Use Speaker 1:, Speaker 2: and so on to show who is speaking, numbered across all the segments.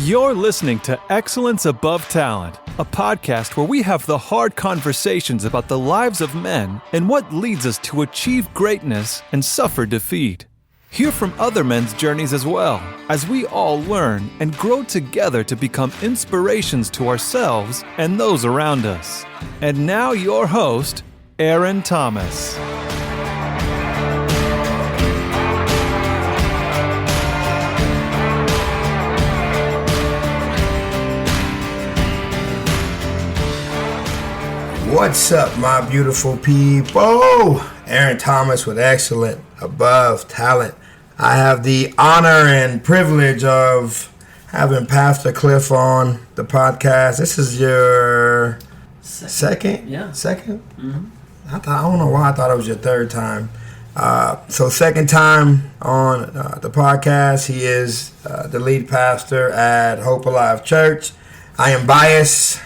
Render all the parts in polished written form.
Speaker 1: You're listening to Excellence Above Talent, a podcast where we have the hard conversations about the lives of men and what leads us to achieve greatness and suffer defeat. Hear from other men's journeys as well, as we all learn and grow together to become inspirations to ourselves and those around us. And now your host, Aaron Thomas.
Speaker 2: What's up, my beautiful people? Aaron Thomas with Excellent Above Talent. I have the honor and privilege of having Pastor Cliff on the podcast. This is your second?
Speaker 3: Yeah.
Speaker 2: Second?
Speaker 3: Mm-hmm.
Speaker 2: I don't know why I thought it was your third time. So second time on the podcast. He is the lead pastor at Hope Alive Church. I am biased.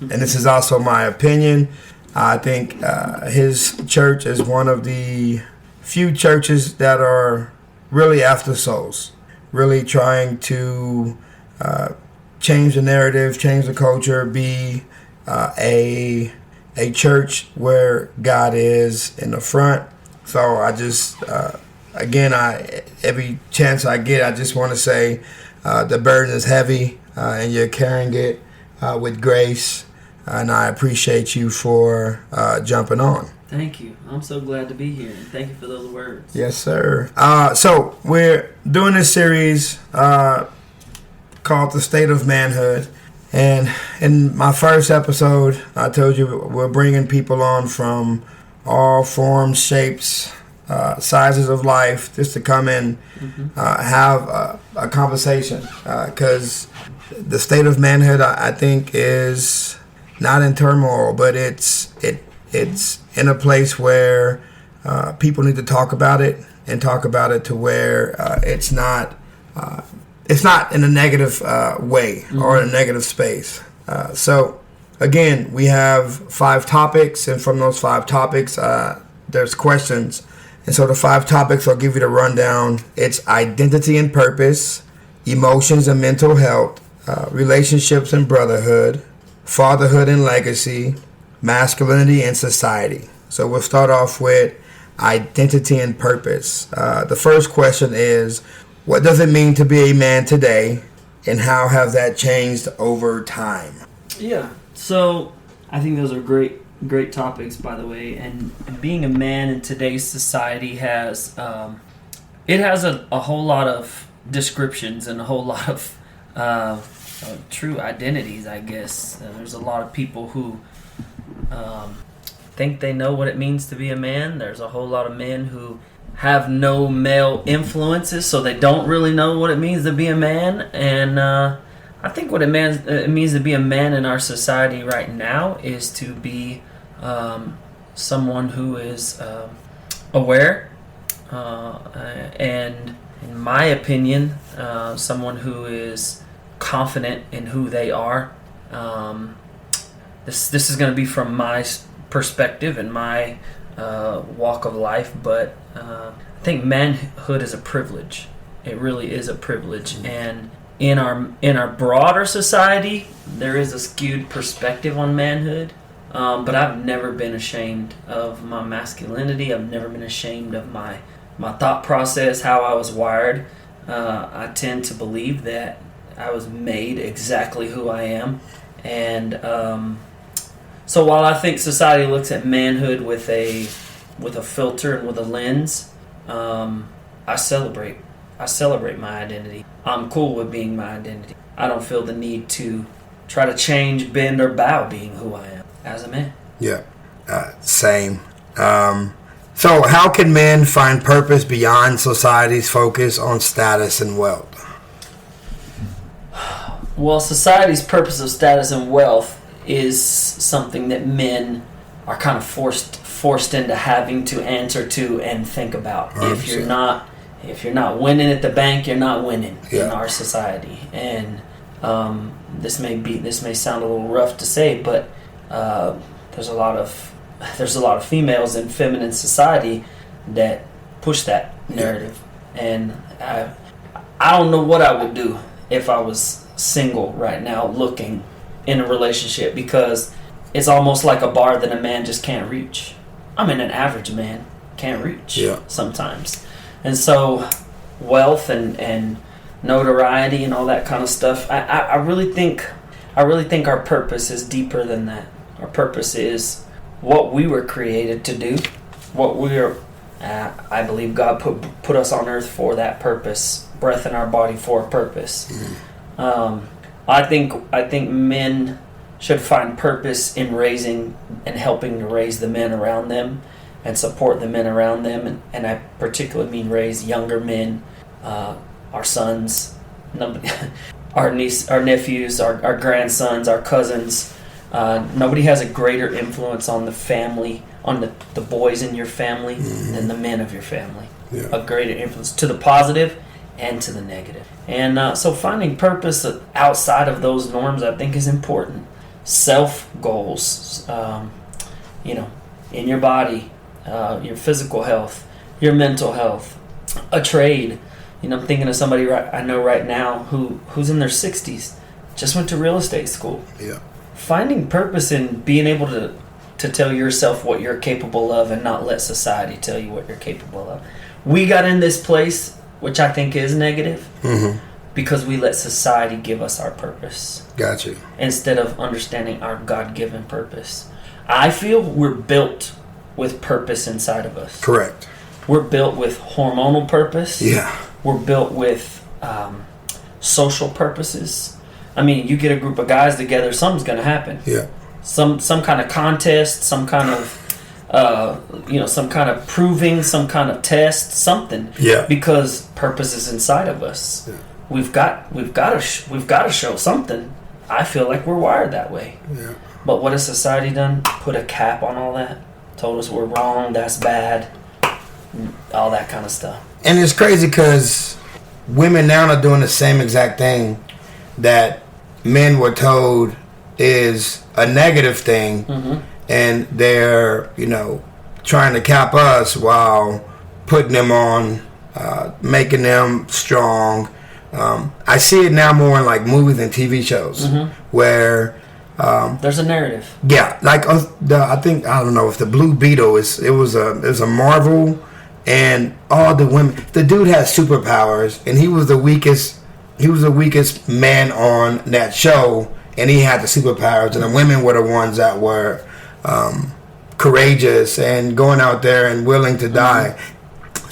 Speaker 2: And this is also my opinion. I think his church is one of the few churches that are really after souls, really trying to change the narrative, change the culture, be a church where God is in the front. So I just, again, every chance I get, I just want to say the burden is heavy and you're carrying it with grace. And I appreciate you for jumping on.
Speaker 3: Thank you. I'm so glad to be here. And thank you for those words.
Speaker 2: Yes, sir. So we're doing this series called The State of Manhood. And in my first episode, I told you we're bringing people on from all forms, shapes, sizes of life, just to come in, have a conversation. Because the state of manhood, I think, is not in turmoil, but it's in a place where people need to talk about it and talk about it to where it's not in a negative way or in a negative space. So again, we have 5 topics, and from those 5 topics, there's questions. And so the 5 topics, I'll give you the rundown. It's identity and purpose, emotions and mental health, relationships and brotherhood, fatherhood and legacy, masculinity and society. So we'll start off with identity and purpose. The first question is, what does it mean to be a man today, and how have that changed over time?
Speaker 3: Yeah. So I think those are great topics, by the way. And being a man in today's society has a whole lot of descriptions and a whole lot of true identities, I guess. There's a lot of people who think they know what it means to be a man. There's a whole lot of men who have no male influences, so they don't really know what it means to be a man. And I think what it means to be a man in our society right now is to be someone who is aware and, in my opinion, someone who is confident in who they are. This is going to be from my perspective and my walk of life, but I think manhood is a privilege. It really is a privilege, and in our broader society, there is a skewed perspective on manhood. But I've never been ashamed of my masculinity. I've never been ashamed of my thought process, how I was wired. I tend to believe that I was made exactly who I am. And so while I think society looks at manhood with a filter and with a lens, I celebrate my identity. I'm cool with being my identity. I don't feel the need to try to change, bend, or bow being who I am as a man.
Speaker 2: Yeah, same. So how can men find purpose beyond society's focus on status and wealth?
Speaker 3: Well, society's purpose of status and wealth is something that men are kind of forced into having to answer to and think about. 100%. If you're not winning at the bank, you're not winning in our society. And this may sound a little rough to say, but there's a lot of females in feminine society that push that narrative, and I don't know what I would do if I was single right now looking in a relationship, because it's almost like a bar that a man just can't reach. I mean, an average man can't reach sometimes. And so wealth and notoriety and all that kind of stuff, I really think our purpose is deeper than that. Our purpose is what we were created to do, what we're I believe God put us on earth for that purpose, breath in our body for a purpose. I think men should find purpose in raising and helping to raise the men around them and support the men around them, and I particularly mean raise younger men, our sons, our nephews, our grandsons, our cousins. Nobody has a greater influence on the family, on the boys in your family, than the men of your family.
Speaker 2: Yeah.
Speaker 3: A greater influence to the positive and to the negative. And so finding purpose outside of those norms, I think, is important. Self goals, in your body, your physical health, your mental health, a trade. I'm thinking of somebody I know right now who's in their 60s, just went to real estate school.
Speaker 2: Yeah.
Speaker 3: Finding purpose in being able to tell yourself what you're capable of and not let society tell you what you're capable of. We got in this place, which I think is negative, because we let society give us our purpose.
Speaker 2: Gotcha.
Speaker 3: Instead of understanding our God-given purpose. I feel we're built with purpose inside of us.
Speaker 2: Correct.
Speaker 3: We're built with hormonal purpose.
Speaker 2: Yeah.
Speaker 3: We're built with social purposes. I mean, you get a group of guys together, something's going to happen.
Speaker 2: Yeah.
Speaker 3: Some kind of contest, some kind of some kind of proving, some kind of test, something.
Speaker 2: Yeah.
Speaker 3: Because purpose is inside of us. Yeah. We've got to show something. I feel like we're wired that way.
Speaker 2: Yeah.
Speaker 3: But what has society done? Put a cap on all that. Told us we're wrong. That's bad. All that kind of stuff.
Speaker 2: And it's crazy because women now are doing the same exact thing that men were told is a negative thing, and they're trying to cap us while putting them on, making them strong. I see it now more in like movies and TV shows where
Speaker 3: there's a narrative.
Speaker 2: Yeah, like I don't know if the Blue Beetle it was a Marvel, and all the women. The dude had superpowers, and he was the weakest. He was the weakest man on that show, and he had the superpowers, and the women were the ones that were courageous and going out there and willing to die.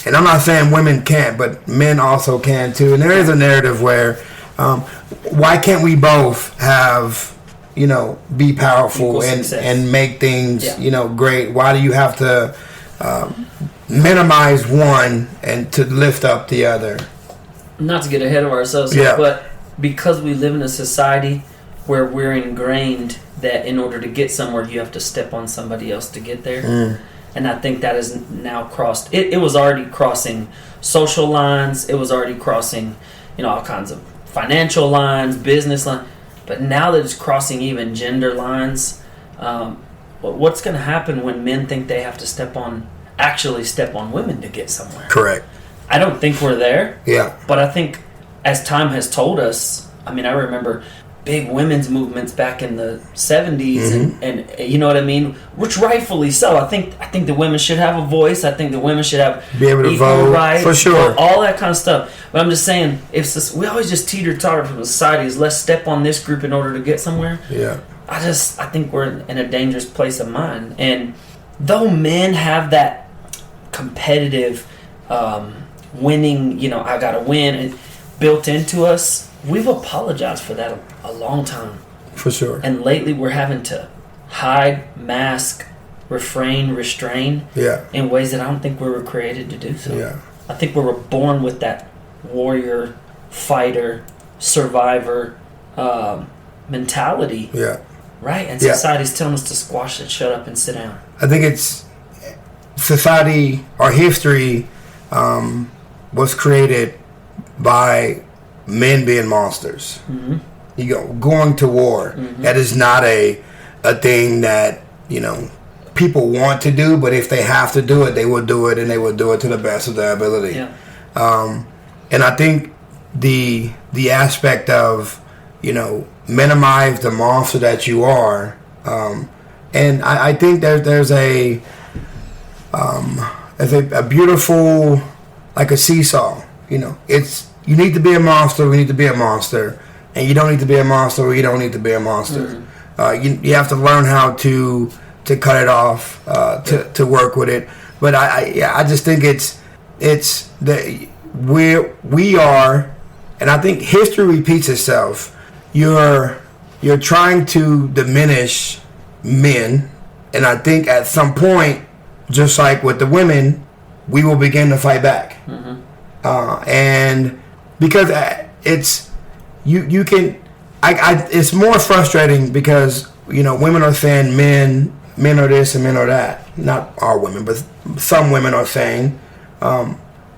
Speaker 2: And I'm not saying women can't, but men also can too. And there is a narrative where why can't we both have, be powerful and make things, great? Why do you have to minimize one and to lift up the other?
Speaker 3: Not to get ahead of ourselves, but because we live in a society where we're ingrained that in order to get somewhere, you have to step on somebody else to get there. And I think that is now crossed. It was already crossing social lines. It was already crossing, all kinds of financial lines, business lines. But now that it's crossing even gender lines, what's going to happen when men think they have to step on women to get somewhere?
Speaker 2: Correct.
Speaker 3: I don't think we're there.
Speaker 2: Yeah.
Speaker 3: But I think as time has told us, I remember big women's movements back in the 70s and you know what I mean? Which rightfully so. I think the women should have a voice. I think the women should be able to vote rights, for sure. All that kind of stuff. But I'm just saying, we always just teeter-totter from society is let's step on this group in order to get somewhere.
Speaker 2: Yeah.
Speaker 3: I think we're in a dangerous place of mind. And though men have that competitive winning, I gotta win, and built into us, we've apologized for that a long time.
Speaker 2: For sure.
Speaker 3: And lately we're having to hide, mask, refrain, restrain in ways that I don't think we were created to do so.
Speaker 2: Yeah.
Speaker 3: I think we were born with that warrior, fighter, survivor mentality.
Speaker 2: Yeah.
Speaker 3: Right? And society's telling us to squash it, shut up, and sit down.
Speaker 2: I think it's society, our history was created by men being monsters. Going to war. That is not a thing that people want to do, but if they have to do it, they will do it, and they will do it to the best of their ability. And I think the aspect of, minimize the monster that you are. And I think there's a beautiful, like a seesaw. It's, you need to be a monster, we need to be a monster, and you don't need to be a monster, or you don't need to be a monster. You have to learn how to cut it off, to work with it. But I just think it's that we are, and I think history repeats itself. You're trying to diminish men, and I think at some point, just like with the women, we will begin to fight back. And because it's you can, it's more frustrating because women are saying men are this and men are that. Not all women, but some women are saying,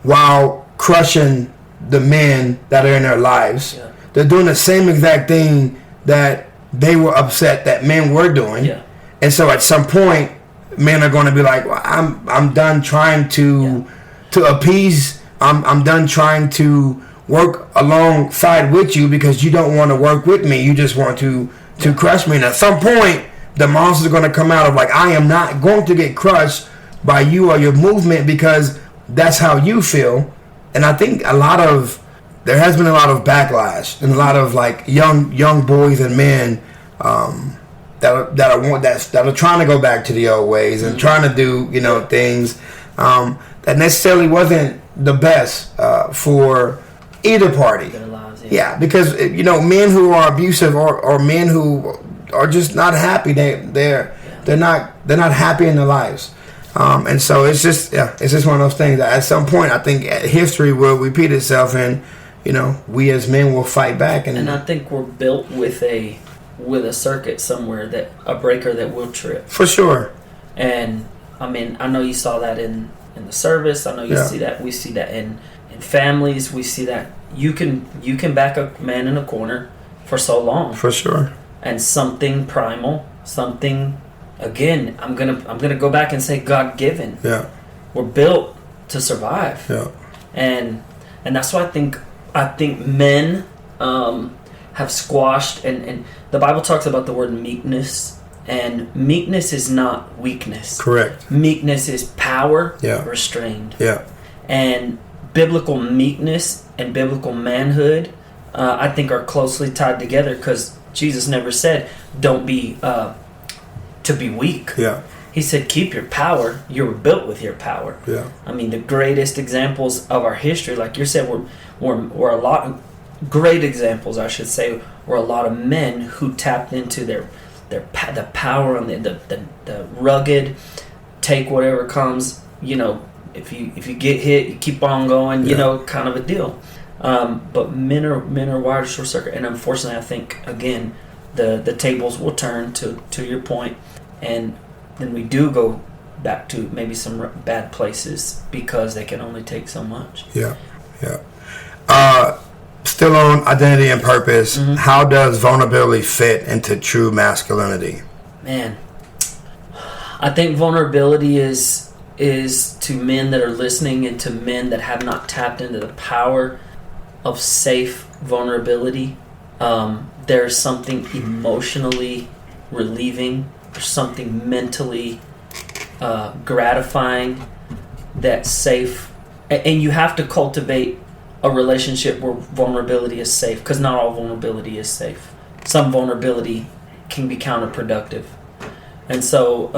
Speaker 2: while crushing the men that are in their lives. Yeah. They're doing the same exact thing that they were upset that men were doing. Yeah. And so at some point, men are going to be like, well, I'm done trying to appease. I'm done trying to work alongside with you because you don't want to work with me. You just want to crush me. And at some point, the monsters are going to come out of like, I am not going to get crushed by you or your movement because that's how you feel. And I think there has been a lot of backlash and a lot of like young boys and men that are trying to go back to the old ways and trying to do things that necessarily wasn't the best for either party. Yeah, because men who are abusive or men who are just not happy, they're not happy in their lives. And so it's just one of those things that at some point I think history will repeat itself, and we as men will fight back.
Speaker 3: And I think we're built with a circuit somewhere, that a breaker that will trip
Speaker 2: for sure.
Speaker 3: And I mean, I know you saw that in the service. I know you see that. We see that in families. We see that you can back a man in a corner for so long,
Speaker 2: for sure.
Speaker 3: And something primal, something. Again, I'm gonna go back and say God-given. Yeah, we're built to survive. Yeah, and that's why I think men have squashed, and the Bible talks about the word meekness, and meekness is not weakness.
Speaker 2: Correct.
Speaker 3: Meekness is power restrained. Yeah, and biblical meekness and biblical manhood, I think, are closely tied together because Jesus never said, "Don't be." To be weak. Yeah. He said, keep your power. You were built with your power. Yeah. I mean, the greatest examples of our history, like you said, were a lot of great examples, I should say, were a lot of men who tapped into the power and the rugged, take whatever comes, if you get hit, you keep on going, kind of a deal. But men are wired to short circuit, and unfortunately I think, again, the tables will turn to your point, and then we do go back to maybe some bad places because they can only take so much. Yeah.
Speaker 2: Still on identity and purpose, how does vulnerability fit into true masculinity?
Speaker 3: Man, I think vulnerability is to men that are listening and to men that have not tapped into the power of safe vulnerability. There's something emotionally relieving, or something mentally gratifying that's safe. And you have to cultivate a relationship where vulnerability is safe, because not all vulnerability is safe. Some vulnerability can be counterproductive. And so,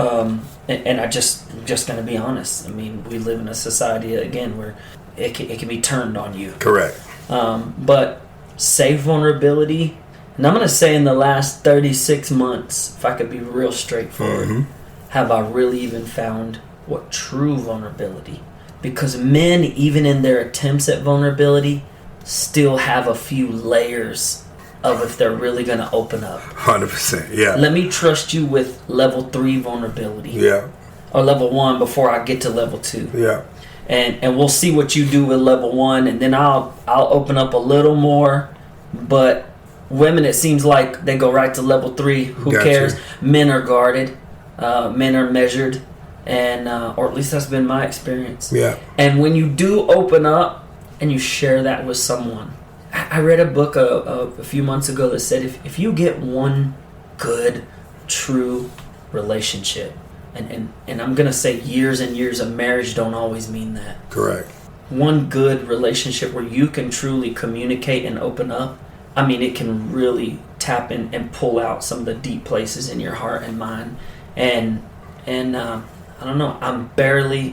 Speaker 3: and I'm just going to be honest. I mean, we live in a society, again, where it can be turned on you.
Speaker 2: Correct.
Speaker 3: But safe vulnerability, and I'm going to say in the last 36 months, if I could be real straightforward, have I really even found what true vulnerability? Because men, even in their attempts at vulnerability, still have a few layers of if they're really going to open up.
Speaker 2: 100%, yeah.
Speaker 3: Let me trust you with level 3 vulnerability. Yeah. Or level 1 before I get to level 2. Yeah. And we'll see what you do with level 1, and then I'll open up a little more. But women, it seems like they go right to level 3. Who cares? Men are guarded. Men are measured. And or at least that's been my experience. Yeah. And when you do open up and you share that with someone, I read a book a few months ago that said if you get one good, true relationship, and I'm going to say years and years of marriage don't always mean that.
Speaker 2: Correct.
Speaker 3: One good relationship where you can truly communicate and open up, I mean, it can really tap in and pull out some of the deep places in your heart and mind. And I don't know,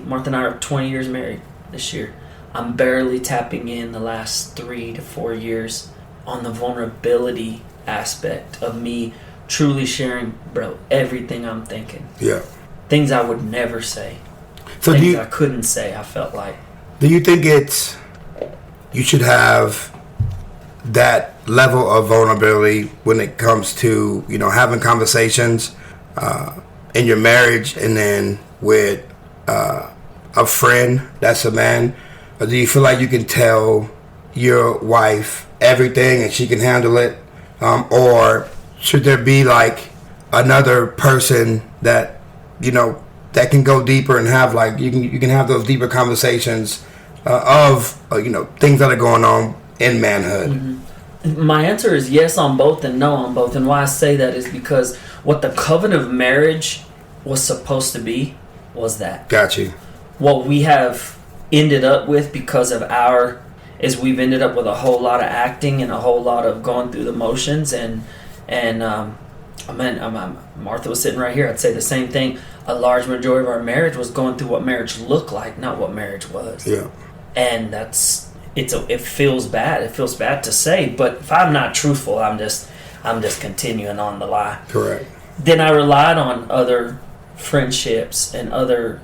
Speaker 3: Martha and I are 20 years married this year. I'm barely tapping in the last 3 to 4 years on the vulnerability aspect of me truly sharing, bro, everything I'm thinking.
Speaker 2: Yeah.
Speaker 3: Things I would never say.
Speaker 2: So
Speaker 3: things I couldn't say, I felt like.
Speaker 2: Do you think you should have that level of vulnerability when it comes to, having conversations in your marriage and then with a friend that's a man? Or do you feel like you can tell your wife everything and she can handle it? Or should there be like another person that, that can go deeper and have like, you can have those deeper conversations of things that are going on in manhood?
Speaker 3: Mm-hmm. My answer is yes on both and no on both. And why I say that is because what the covenant of marriage was supposed to be was that.
Speaker 2: Got you.
Speaker 3: What we have ended up with because of we've ended up with a whole lot of acting and a whole lot of going through the motions and Martha was sitting right here. I'd say the same thing. A large majority of our marriage was going through what marriage looked like, not what marriage was.
Speaker 2: Yeah.
Speaker 3: And it feels bad. It feels bad to say, but if I'm not truthful, I'm just continuing on the lie.
Speaker 2: Correct.
Speaker 3: Then I relied on other friendships and other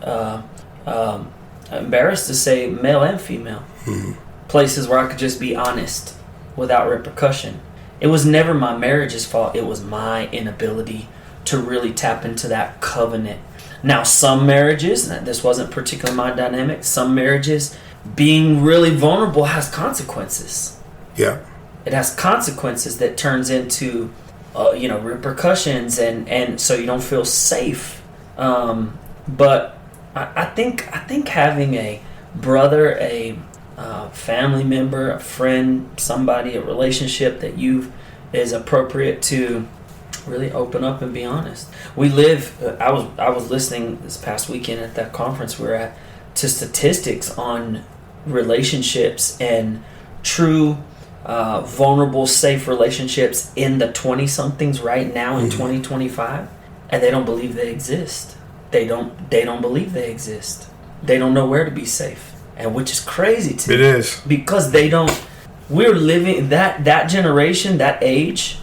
Speaker 3: embarrassed to say male and female.
Speaker 2: Mm-hmm.
Speaker 3: Places where I could just be honest without repercussion. It was never my marriage's fault. It was my inability to really tap into that covenant. Now, some marriages, this wasn't particularly my dynamic, some marriages, being really vulnerable has consequences.
Speaker 2: Yeah.
Speaker 3: It has consequences that turns into, repercussions, and so you don't feel safe. But I think having a brother, a family member, a friend, somebody, a relationship that is appropriate to really open up and be honest. We live. I was listening this past weekend at that conference we were at to statistics on relationships and true vulnerable, safe relationships in the 20-somethings right now in 2025, and they don't believe they exist. They don't believe they exist. They don't know where to be safe, and which is crazy to me.
Speaker 2: It is.
Speaker 3: Because they don't. We're living that generation, that age.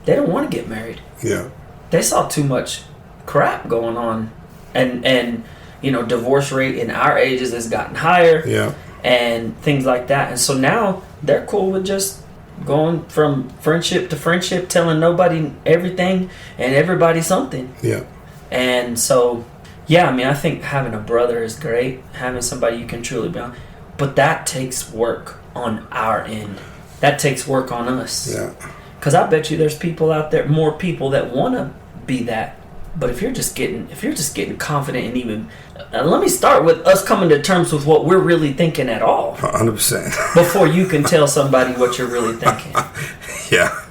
Speaker 3: They don't want to get married.
Speaker 2: Yeah.
Speaker 3: They saw too much crap going on, and divorce rate in our ages has gotten higher.
Speaker 2: Yeah.
Speaker 3: And things like that. And so now they're cool with just going from friendship to friendship, telling nobody everything and everybody something.
Speaker 2: Yeah.
Speaker 3: And so, yeah, I think having a brother is great, having somebody you can truly be on. But that takes work on our end. That takes work on us.
Speaker 2: Yeah.
Speaker 3: Because I bet you there's people out there, more people that want to be that. But if you're just getting confident and even, let me start with us coming to terms with what we're really thinking at all.
Speaker 2: 100%.
Speaker 3: Before you can tell somebody what you're really thinking.
Speaker 2: Yeah.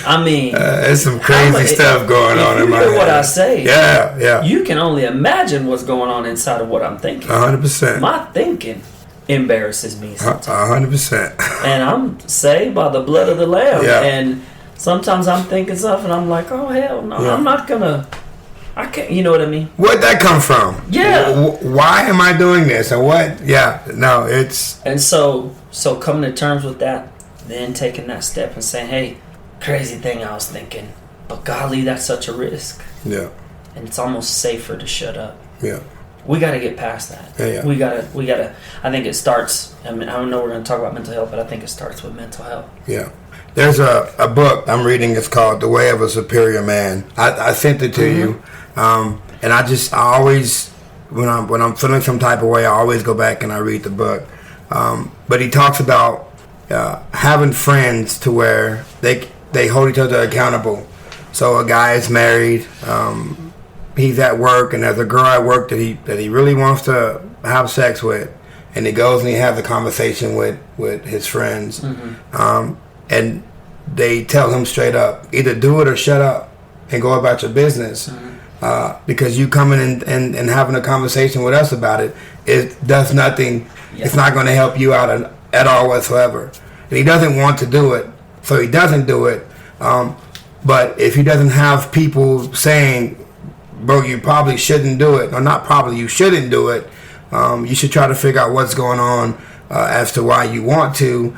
Speaker 3: There's
Speaker 2: some crazy stuff going on in my head.
Speaker 3: If you hear what I say,
Speaker 2: yeah,
Speaker 3: you can only imagine what's going on inside of what I'm thinking.
Speaker 2: 100%.
Speaker 3: My thinking embarrasses me sometimes.
Speaker 2: 100%.
Speaker 3: And I'm saved by the blood of the Lamb.
Speaker 2: Yeah.
Speaker 3: And sometimes I'm thinking stuff and I'm like, oh, hell no,
Speaker 2: yeah.
Speaker 3: I'm not going to. I can't, you know what I mean?
Speaker 2: Where'd that come from?
Speaker 3: Yeah.
Speaker 2: Why am I doing this? And what? Yeah. No, it's...
Speaker 3: And so coming to terms with that, then taking that step and saying, hey, crazy thing I was thinking, but golly, that's such a risk.
Speaker 2: Yeah.
Speaker 3: And it's almost safer to shut up.
Speaker 2: Yeah.
Speaker 3: We got to get past that.
Speaker 2: Yeah.
Speaker 3: We got to, I think it starts, I don't know we're going to talk about mental health, but I think it starts with mental health.
Speaker 2: Yeah. There's a book I'm reading. It's called The Way of a Superior Man. I sent it to you. And I always, when I'm feeling some type of way, I always go back and I read the book. But he talks about having friends to where they hold each other accountable. So a guy is married, he's at work, and there's a girl at work that he really wants to have sex with, and he goes and he has a conversation with his friends, and they tell him straight up, either do it or shut up and go about your business. Because you coming in and having a conversation with us about it, it does nothing. Yeah. It's not going to help you out at all whatsoever. And he doesn't want to do it, so he doesn't do it. But if he doesn't have people saying, bro, you probably shouldn't do it, or not probably, you shouldn't do it, you should try to figure out what's going on as to why you want to.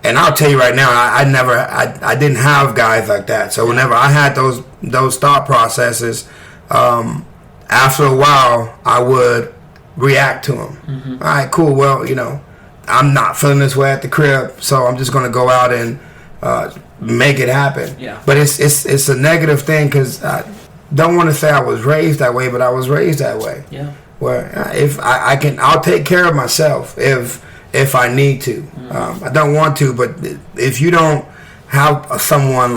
Speaker 2: And I'll tell you right now, I didn't have guys like that. So whenever I had those thought processes, after a while, I would react to them. All right, cool. Well, I'm not feeling this way at the crib, so I'm just going to go out and make it happen.
Speaker 3: Yeah.
Speaker 2: But it's a negative thing, because I don't want to say I was raised that way, but I was raised that way.
Speaker 3: Yeah.
Speaker 2: Where if I'll take care of myself if I need to. I don't want to, but if you don't have someone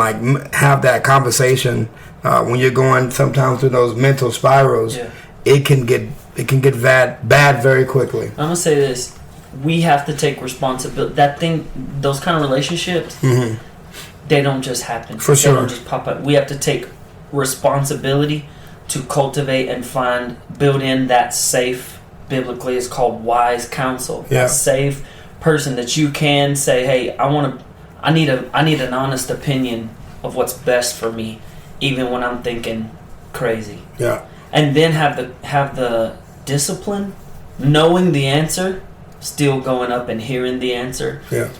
Speaker 2: have that conversation when you're going sometimes through those mental spirals, it can get bad very quickly.
Speaker 3: I'm gonna say this: we have to take responsibility. Those kind of relationships, they don't just happen.
Speaker 2: For sure,
Speaker 3: they don't just pop up. We have to take responsibility to cultivate and build in that safe. Biblically, it's called wise counsel.
Speaker 2: Yeah.
Speaker 3: A safe person that you can say, "Hey, I need an honest opinion of what's best for me, even when I'm thinking crazy."
Speaker 2: Yeah.
Speaker 3: And then have the discipline, knowing the answer, still going up and hearing the answer.
Speaker 2: Yeah.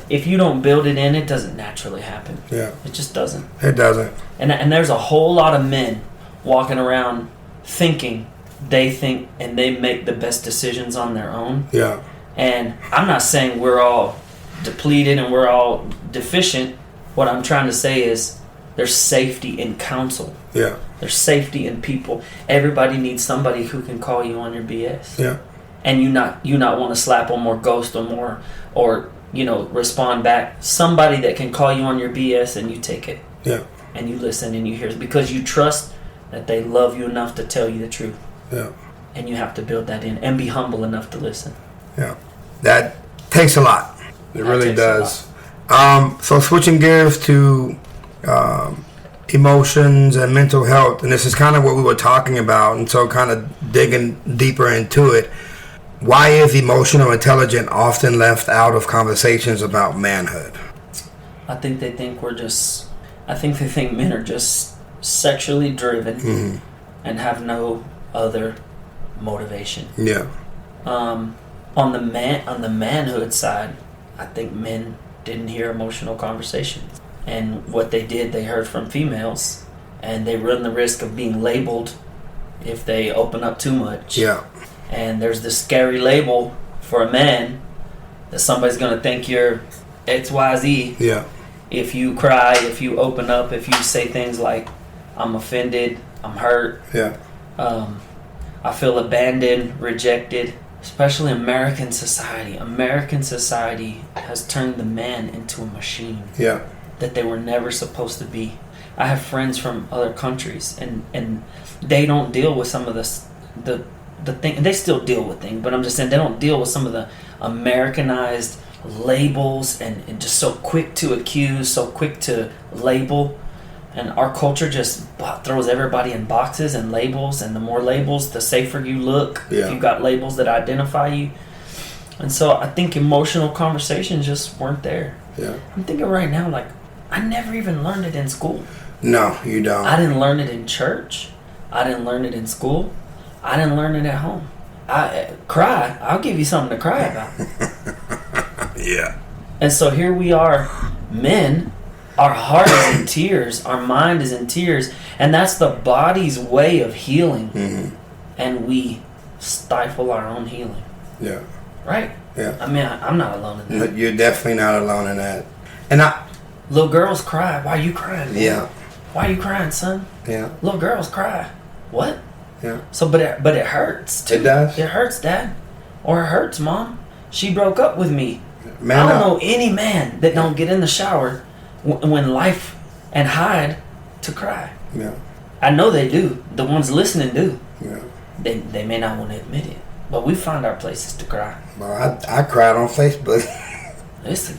Speaker 3: If you don't build it in, it doesn't naturally happen.
Speaker 2: Yeah.
Speaker 3: It just doesn't.
Speaker 2: It doesn't.
Speaker 3: And there's a whole lot of men walking around thinking they think and they make the best decisions on their own.
Speaker 2: Yeah.
Speaker 3: And I'm not saying we're all depleted and we're all deficient. What I'm trying to say is there's safety in counsel.
Speaker 2: Yeah.
Speaker 3: There's safety in people. Everybody needs somebody who can call you on your BS.
Speaker 2: Yeah.
Speaker 3: And you not want to slap them or ghost them or respond back. Somebody that can call you on your BS and you take it.
Speaker 2: Yeah.
Speaker 3: And you listen and you hear it because you trust that they love you enough to tell you the truth.
Speaker 2: Yeah.
Speaker 3: And you have to build that in and be humble enough to listen.
Speaker 2: Yeah. That takes a lot. It really does. So switching gears to emotions and mental health, and this is kind of what we were talking about, and so kind of digging deeper into it. Why is emotional intelligence often left out of conversations about manhood?
Speaker 3: I think they think men are just sexually driven and have no other motivation.
Speaker 2: Yeah.
Speaker 3: On the manhood side, I think men didn't hear emotional conversations. And what they did, they heard from females, and they run the risk of being labeled if they open up too much.
Speaker 2: Yeah.
Speaker 3: And there's this scary label for a man that somebody's going to think you're XYZ.
Speaker 2: Yeah.
Speaker 3: If you cry, if you open up, if you say things like, I'm offended, I'm hurt.
Speaker 2: Yeah.
Speaker 3: I feel abandoned, rejected. Especially American society. American society has turned the man into a machine.
Speaker 2: Yeah.
Speaker 3: That they were never supposed to be. I have friends from other countries, and they don't deal with some of the thing. They still deal with things, but I'm just saying they don't deal with some of the Americanized labels and just so quick to accuse, so quick to label. And our culture just throws everybody in boxes and labels, and the more labels, the safer you look.
Speaker 2: Yeah.
Speaker 3: If you've got labels that identify you. And so I think emotional conversations just weren't there.
Speaker 2: Yeah.
Speaker 3: I'm thinking right now, I never even learned it in school.
Speaker 2: No, you don't.
Speaker 3: I didn't learn it in church. I didn't learn it in school. I didn't learn it at home. Cry. I'll give you something to cry about.
Speaker 2: Yeah.
Speaker 3: And so here we are, men. Our heart is in tears. Our mind is in tears. And that's the body's way of healing.
Speaker 2: Mm-hmm.
Speaker 3: And we stifle our own healing.
Speaker 2: Yeah.
Speaker 3: Right?
Speaker 2: Yeah.
Speaker 3: I mean, I'm not alone in that.
Speaker 2: You're definitely not alone in that. And
Speaker 3: little girls cry. Why are you crying? Man?
Speaker 2: Yeah.
Speaker 3: Why are you crying, son?
Speaker 2: Yeah.
Speaker 3: Little girls cry. What?
Speaker 2: Yeah.
Speaker 3: So, but it hurts too.
Speaker 2: It does.
Speaker 3: It hurts, Dad. Or it hurts, Mom. She broke up with me.
Speaker 2: Man,
Speaker 3: I don't know any man that don't get in the shower when life and hide to cry.
Speaker 2: Yeah.
Speaker 3: I know they do. The ones listening do.
Speaker 2: Yeah.
Speaker 3: They may not want to admit it. But we find our places to cry.
Speaker 2: Well, I cried on Facebook.
Speaker 3: Listen.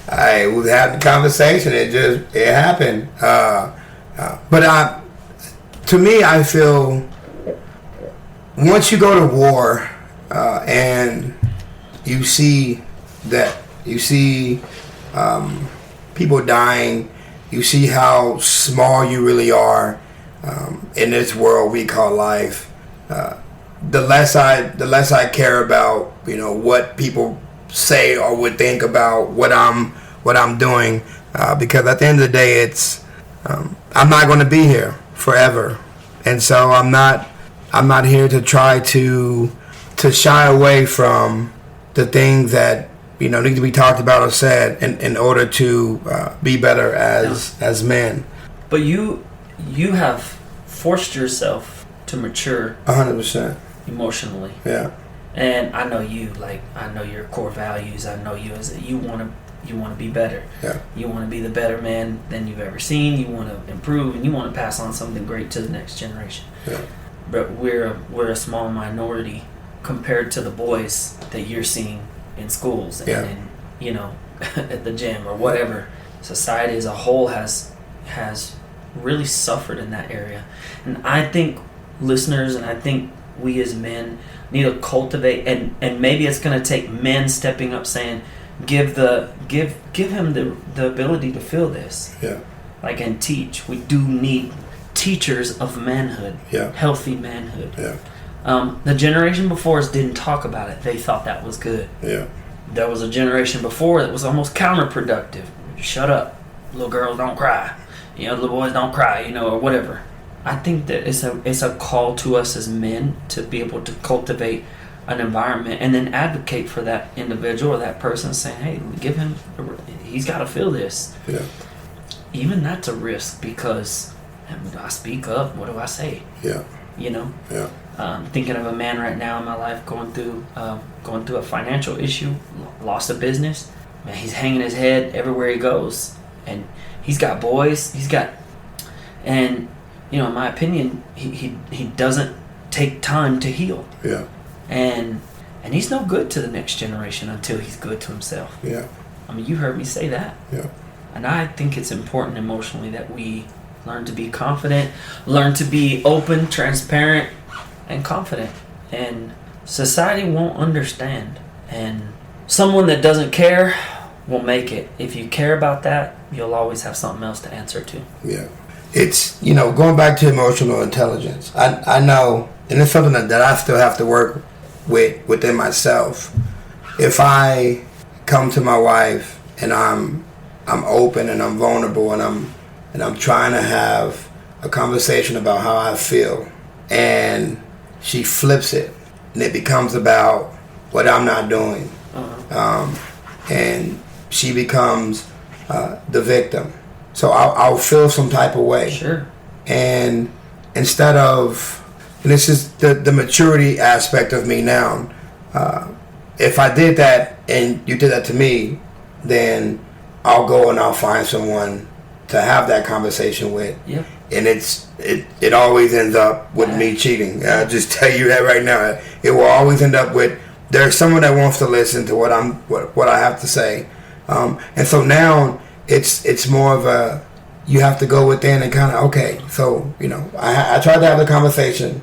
Speaker 2: I was having a conversation. It happened. But to me, I feel once you go to war and you see people dying, you see how small you really are in this world we call life. The less I care about what people say or would think about what I'm doing, because at the end of the day, it's I'm not going to be here forever, and so I'm not here to try to shy away from the things that need to be talked about or said in order to be better as men.
Speaker 3: But you have forced yourself to mature
Speaker 2: 100%.
Speaker 3: emotionally.
Speaker 2: Yeah.
Speaker 3: And I know you, I know your core values. I know you you want to be better.
Speaker 2: Yeah.
Speaker 3: You want to be the better man than you've ever seen. You want to improve, and you want to pass on something great to the next generation.
Speaker 2: Yeah.
Speaker 3: But we're a small minority compared to the boys that you're seeing in schools and at the gym or whatever. Society as a whole has really suffered in that area, and I think listeners and I think we as men need to cultivate, and maybe it's going to take men stepping up, saying, give him the ability to feel this, and teach. We do need teachers of manhood, healthy manhood. The generation before us didn't talk about it. They thought that was good. There was a generation before that was almost counterproductive. Shut up, little girls don't cry, little boys don't cry, or whatever. I think that it's a call to us as men to be able to cultivate an environment and then advocate for that individual or that person, saying, hey, he's got to feel this. Even that's a risk, because do I speak up? What do I say? Thinking of a man right now in my life going through a financial issue, lost a business. Man, he's hanging his head everywhere he goes, and he's got boys. In my opinion, he doesn't take time to heal. And he's no good to the next generation until he's good to himself. I mean, you heard me say that. And I think it's important emotionally that we learn to be confident, learn to be open, transparent, and confident. And society won't understand. And someone that doesn't care will make it. If you care about that, you'll always have something else to answer to.
Speaker 2: It's, going back to emotional intelligence. I know, and it's something that I still have to work within myself. If I come to my wife and I'm open and I'm vulnerable and I'm trying to have a conversation about how I feel, and she flips it and it becomes about what I'm not doing, and she becomes the victim. So I'll feel some type of way.
Speaker 3: Sure.
Speaker 2: And instead of, and this is the maturity aspect of me now, if I did that and you did that to me, then I'll go and I'll find someone to have that conversation with. And it always ends up with me cheating. I'll just tell you that right now. It will always end up with, there's someone that wants to listen to what I have to say. And so now it's more of a, you have to go within and kind of, okay, so, I tried to have a conversation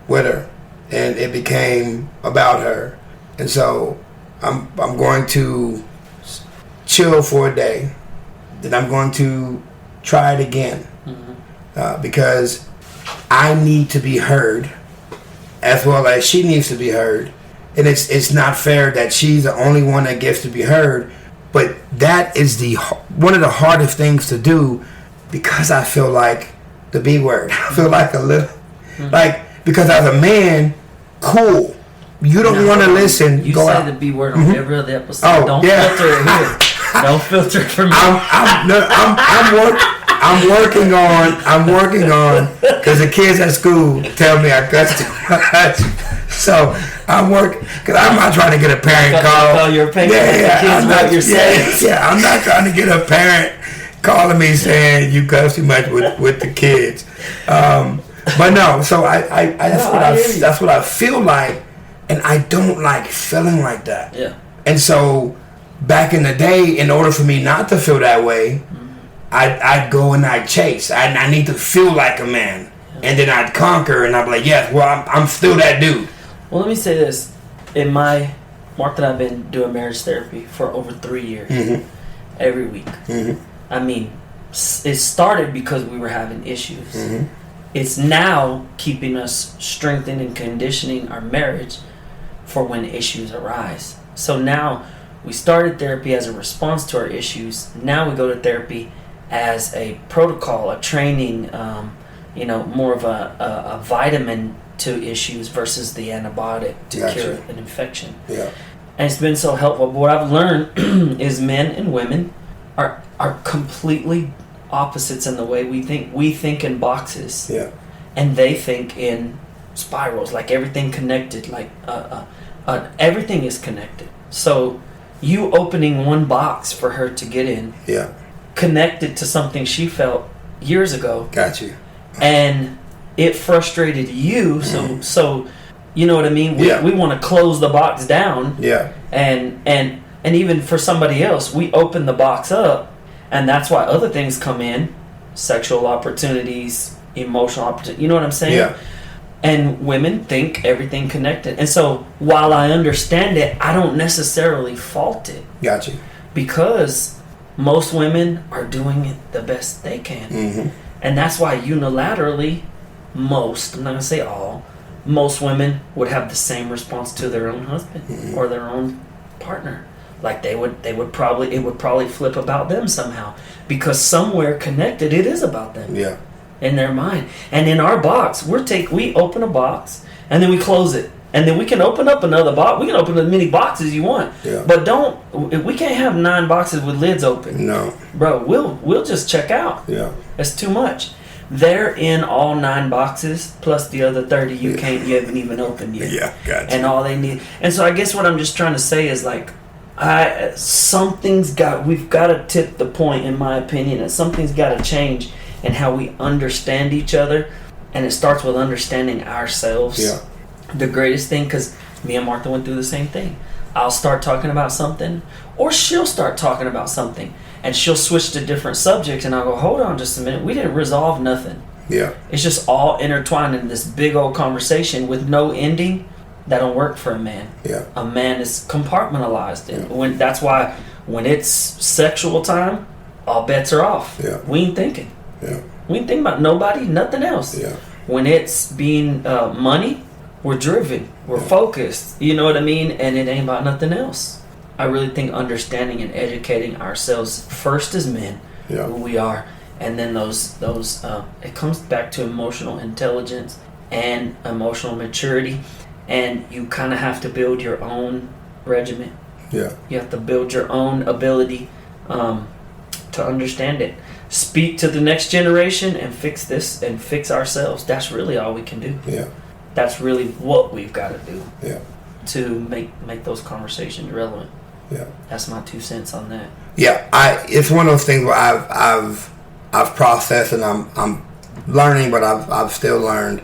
Speaker 2: with her, and it became about her. And so I'm going to chill for a day, then I'm going to try it again, because I need to be heard as well as she needs to be heard. And it's not fair that she's the only one that gets to be heard. But that is one of the hardest things to do, because I feel like the B word. I feel like a little, because as a man, cool. You don't want to listen.
Speaker 3: You
Speaker 2: go
Speaker 3: say
Speaker 2: out.
Speaker 3: the B word on every other episode. Don't filter it here. Don't filter it for me. I'm working on, because the kids at school tell me I cuss too much. So I'm working, because I'm not trying to get a parent call. Your parent,
Speaker 2: I'm not trying to get a parent calling me saying you cuss too much with the kids. But no, so that's what I feel like. And I don't like feeling like that.
Speaker 3: Yeah.
Speaker 2: And so back in the day, in order for me not to feel that way, I'd go and I'd chase. I need to feel like a man. And then I'd conquer, and I'd be like, yes, well, I'm still that dude.
Speaker 3: Well, let me say this. Mark and I have been doing marriage therapy for over 3 years. Every week. I mean, it started because we were having issues. It's now keeping us strengthened and conditioning our marriage for when issues arise. So now we started therapy as a response to our issues. Now we go to therapy as a protocol, a training, more of a vitamin to issues versus the antibiotic to cure an infection.
Speaker 2: Yeah.
Speaker 3: And it's been so helpful. But what I've learned is men and women are completely opposites in the way we think. We think in boxes.
Speaker 2: Yeah.
Speaker 3: And they think in spirals, like everything connected, like everything is connected. So you opening one box for her to get in, connected to something she felt years ago.
Speaker 2: Got you.
Speaker 3: And it frustrated you, so you know what I mean? We want to close the box down. Yeah. And even for somebody else, we open the box up, and that's why other things come in, sexual opportunities, emotional opportunities, you know what I'm saying? Yeah. And women think everything connected. And so while I understand it, I don't necessarily fault it.
Speaker 2: Got you.
Speaker 3: Because most women are doing it the best they can. And that's why unilaterally, most, I'm not going to say all, most women would have the same response to their own husband or their own partner. Like it would probably flip about them somehow, because somewhere connected it is about them. Yeah. In their mind. And in our box, we open a box and then we close it. And then we can open up another box. We can open as many boxes you want. Yeah. But we can't have 9 boxes with lids open. No. Bro, we'll just check out. Yeah. That's too much. They're in all 9 boxes plus the other 30 you haven't even opened yet. Yeah, gotcha. And all they need. And so I guess what I'm just trying to say is like we've got to tip the point, in my opinion, and something's got to change in how we understand each other, and it starts with understanding ourselves. Yeah. The greatest thing, because me and Martha went through the same thing. I'll start talking about something, or she'll start talking about something, and she'll switch to different subjects, and I'll go, hold on just a minute, we didn't resolve nothing. Yeah. It's just all intertwined in this big old conversation with no ending. That don't work for a man. Yeah. A man is compartmentalized. And that's why when it's sexual time, all bets are off. Yeah. We ain't thinking. Yeah. We ain't thinking about nobody, nothing else. Yeah. When it's being money, we're driven, we're focused, you know what I mean? And it ain't about nothing else. I really think understanding and educating ourselves first as men, who we are, and then those it comes back to emotional intelligence and emotional maturity, and you kind of have to build your own regimen. Yeah. You have to build your own ability to understand it. Speak to the next generation and fix this and fix ourselves. That's really all we can do. Yeah. That's really what we've got to do. Yeah. To make those conversations relevant. Yeah. That's my 2 cents on that.
Speaker 2: Yeah, it's one of those things where I've processed and I'm learning, but I've still learned.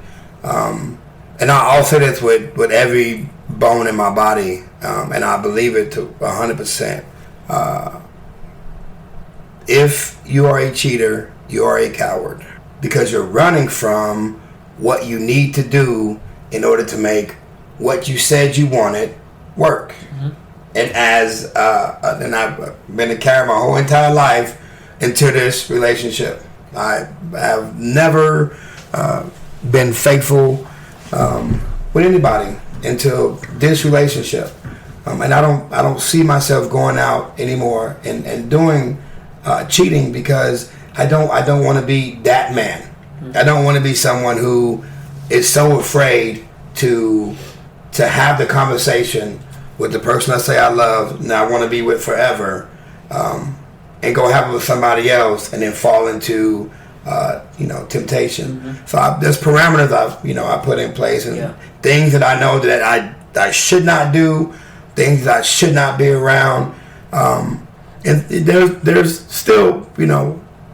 Speaker 2: And I'll say this with every bone in my body, and I believe it to 100%. If you are a cheater, you are a coward, because you're running from what you need to do in order to make what you said you wanted work. Mm-hmm. And and I've been a coward my whole entire life into this relationship. I have never been faithful with anybody until this relationship, and I don't see myself going out anymore and doing cheating, because I don't want to be that man. I don't want to be someone who is so afraid to have the conversation with the person I say I love and I want to be with forever, and go have it with somebody else and then fall into temptation. Mm-hmm. So there's parameters I put in place, and things that I know that I should not do, things that I should not be around. And there's still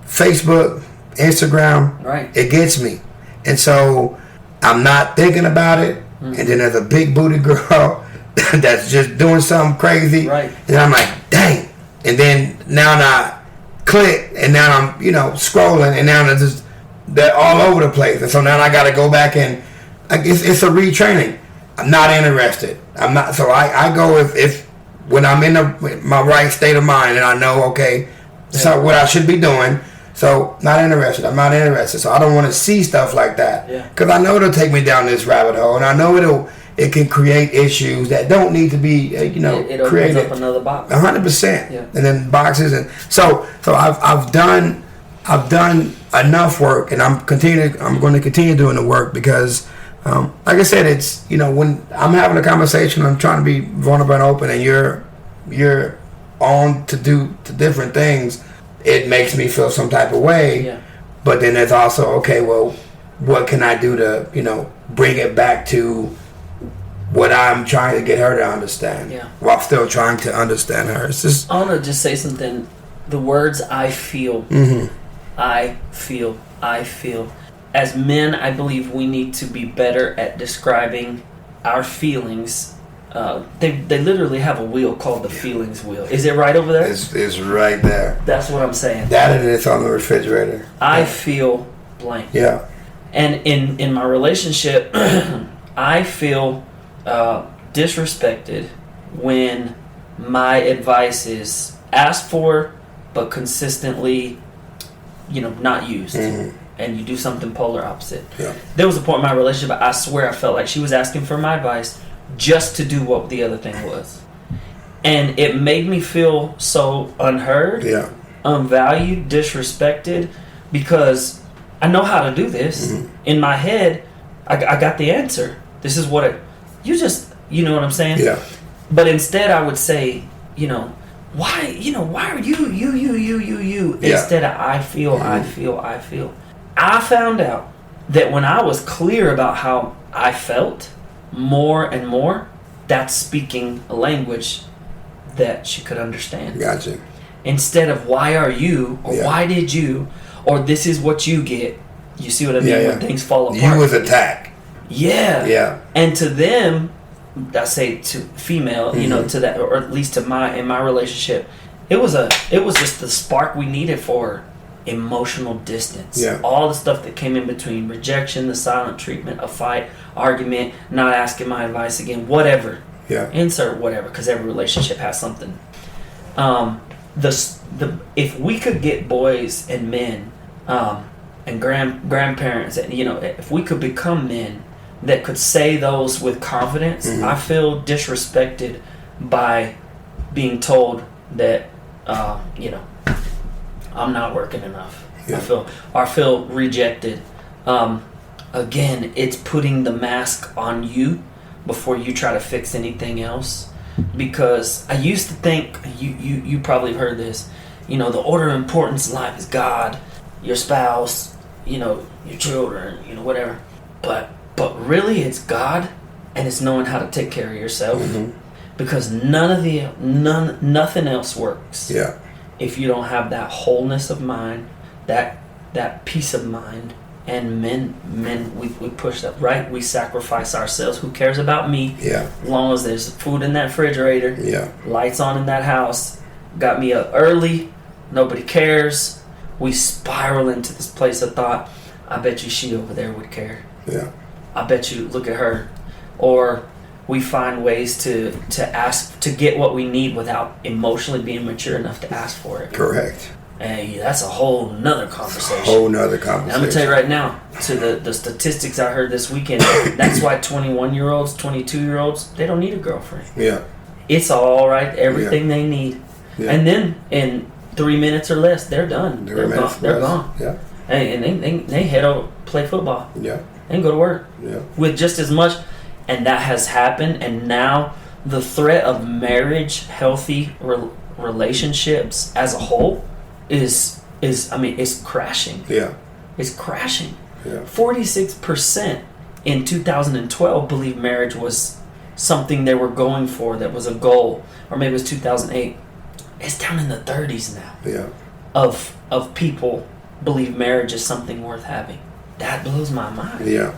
Speaker 2: Facebook, Instagram. Right. It gets me, and so I'm not thinking about it. and then there's a big booty girl that's just doing something crazy.
Speaker 3: Right.
Speaker 2: And I'm like, dang. And then now I click, and now I'm, scrolling, and now they're all over the place. And so now I got to go back and it's a retraining. I'm not interested. I'm not. So I go if when I'm in my right state of mind and I know, okay, so what I should be doing. So not interested. I'm not interested. So I don't want to see stuff like that because I know it'll take me down this rabbit hole, and I know it can create issues that don't need to be it created.
Speaker 3: Opens up another box.
Speaker 2: 100%.
Speaker 3: Yeah.
Speaker 2: And then boxes, and so I've done enough work, and I'm going to continue doing the work because. Like I said, it's when I'm having a conversation, I'm trying to be vulnerable and open, and you're on to do different things. It makes me feel some type of way. Yeah. But then there's also, okay, well, what can I do to bring it back to what I'm trying to get her to understand? Yeah. While still trying to understand her. It's just.
Speaker 3: I want to just say something. The words "I feel," I feel. As men, I believe we need to be better at describing our feelings. They literally have a wheel called the feelings wheel. Is it right over there?
Speaker 2: It's right there.
Speaker 3: That's what I'm saying.
Speaker 2: That and it's on the refrigerator.
Speaker 3: I feel blank.
Speaker 2: Yeah.
Speaker 3: And in my relationship, I feel disrespected when my advice is asked for but consistently, not used. Mm-hmm. And you do something polar opposite. Yeah. There was a point in my relationship, I swear I felt like she was asking for my advice just to do what the other thing was. And it made me feel so unheard, unvalued, disrespected, because I know how to do this. Mm-hmm. In my head, I got the answer. This is what you know what I'm saying? Yeah. But instead I would say, why are you? Instead of I feel. I found out that when I was clear about how I felt more and more, that's speaking a language that she could understand.
Speaker 2: Gotcha.
Speaker 3: Instead of why are you, or why did you, or this is what you get. You see what I mean?
Speaker 2: Yeah,
Speaker 3: when things fall apart.
Speaker 2: You was attacked.
Speaker 3: Yeah.
Speaker 2: Yeah.
Speaker 3: And to them, I say to female, to that, or at least in my relationship, it was just the spark we needed for emotional distance. Yeah. All the stuff that came in between rejection, the silent treatment, a fight, argument, not asking my advice again, whatever. Yeah. Insert whatever, because every relationship has something. If we could get boys and men and grandparents, and if we could become men that could say those with confidence, I feel disrespected by being told that I'm not working enough. Yeah. I feel rejected. Again, it's putting the mask on you before you try to fix anything else. Because I used to think, you probably heard this, the order of importance in life is God, your spouse, your children, whatever. But really it's God, and it's knowing how to take care of yourself. Mm-hmm. Because nothing else works. Yeah. If you don't have that wholeness of mind, that peace of mind. And men, we push that, right? We sacrifice ourselves. Who cares about me? Yeah. As long as there's food in that refrigerator, lights on in that house, got me up early, nobody cares. We spiral into this place of thought. I bet you she over there would care. Yeah. I bet you, look at her. Or we find ways to ask to get what we need without emotionally being mature enough to ask for it.
Speaker 2: Correct.
Speaker 3: Hey, that's a whole nother conversation.
Speaker 2: I'm going
Speaker 3: to tell you right now, to the statistics I heard this weekend, that's why 21-year-olds, 22-year-olds, they don't need a girlfriend. Yeah. It's all right, everything they need. Yeah. And then in 3 minutes or less, they're done. They're gone. Yeah. And they head over, play football. Yeah. And go to work. Yeah. With just as much. And that has happened, and now the threat of marriage, healthy relationships as a whole is crashing. Yeah. It's crashing. Yeah. 46% in 2012 believed marriage was something they were going for, that was a goal. Or maybe it was 2008. It's down in the 30s now. Yeah. Of people believe marriage is something worth having. That blows my mind. Yeah.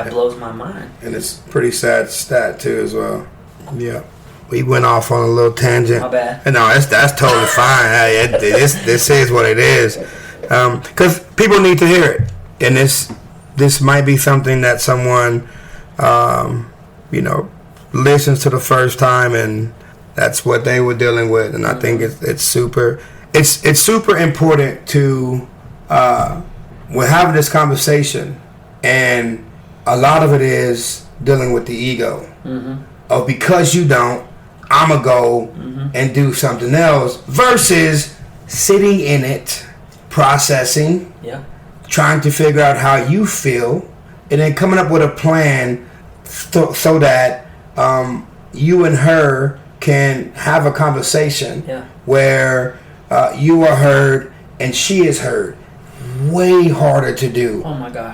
Speaker 3: That blows my mind.
Speaker 2: And it's a pretty sad stat too as well. Yeah. We went off on a little tangent.
Speaker 3: My bad.
Speaker 2: No, that's totally fine. This is what it is. Because people need to hear it. And this might be something that someone, listens to the first time, and that's what they were dealing with. And I think it's super important to we're having this conversation, and a lot of it is dealing with the ego of, because you don't, I'ma go and do something else, versus sitting in it, processing, trying to figure out how you feel, and then coming up with a plan so that you and her can have a conversation where you are heard and she is heard. Way harder to do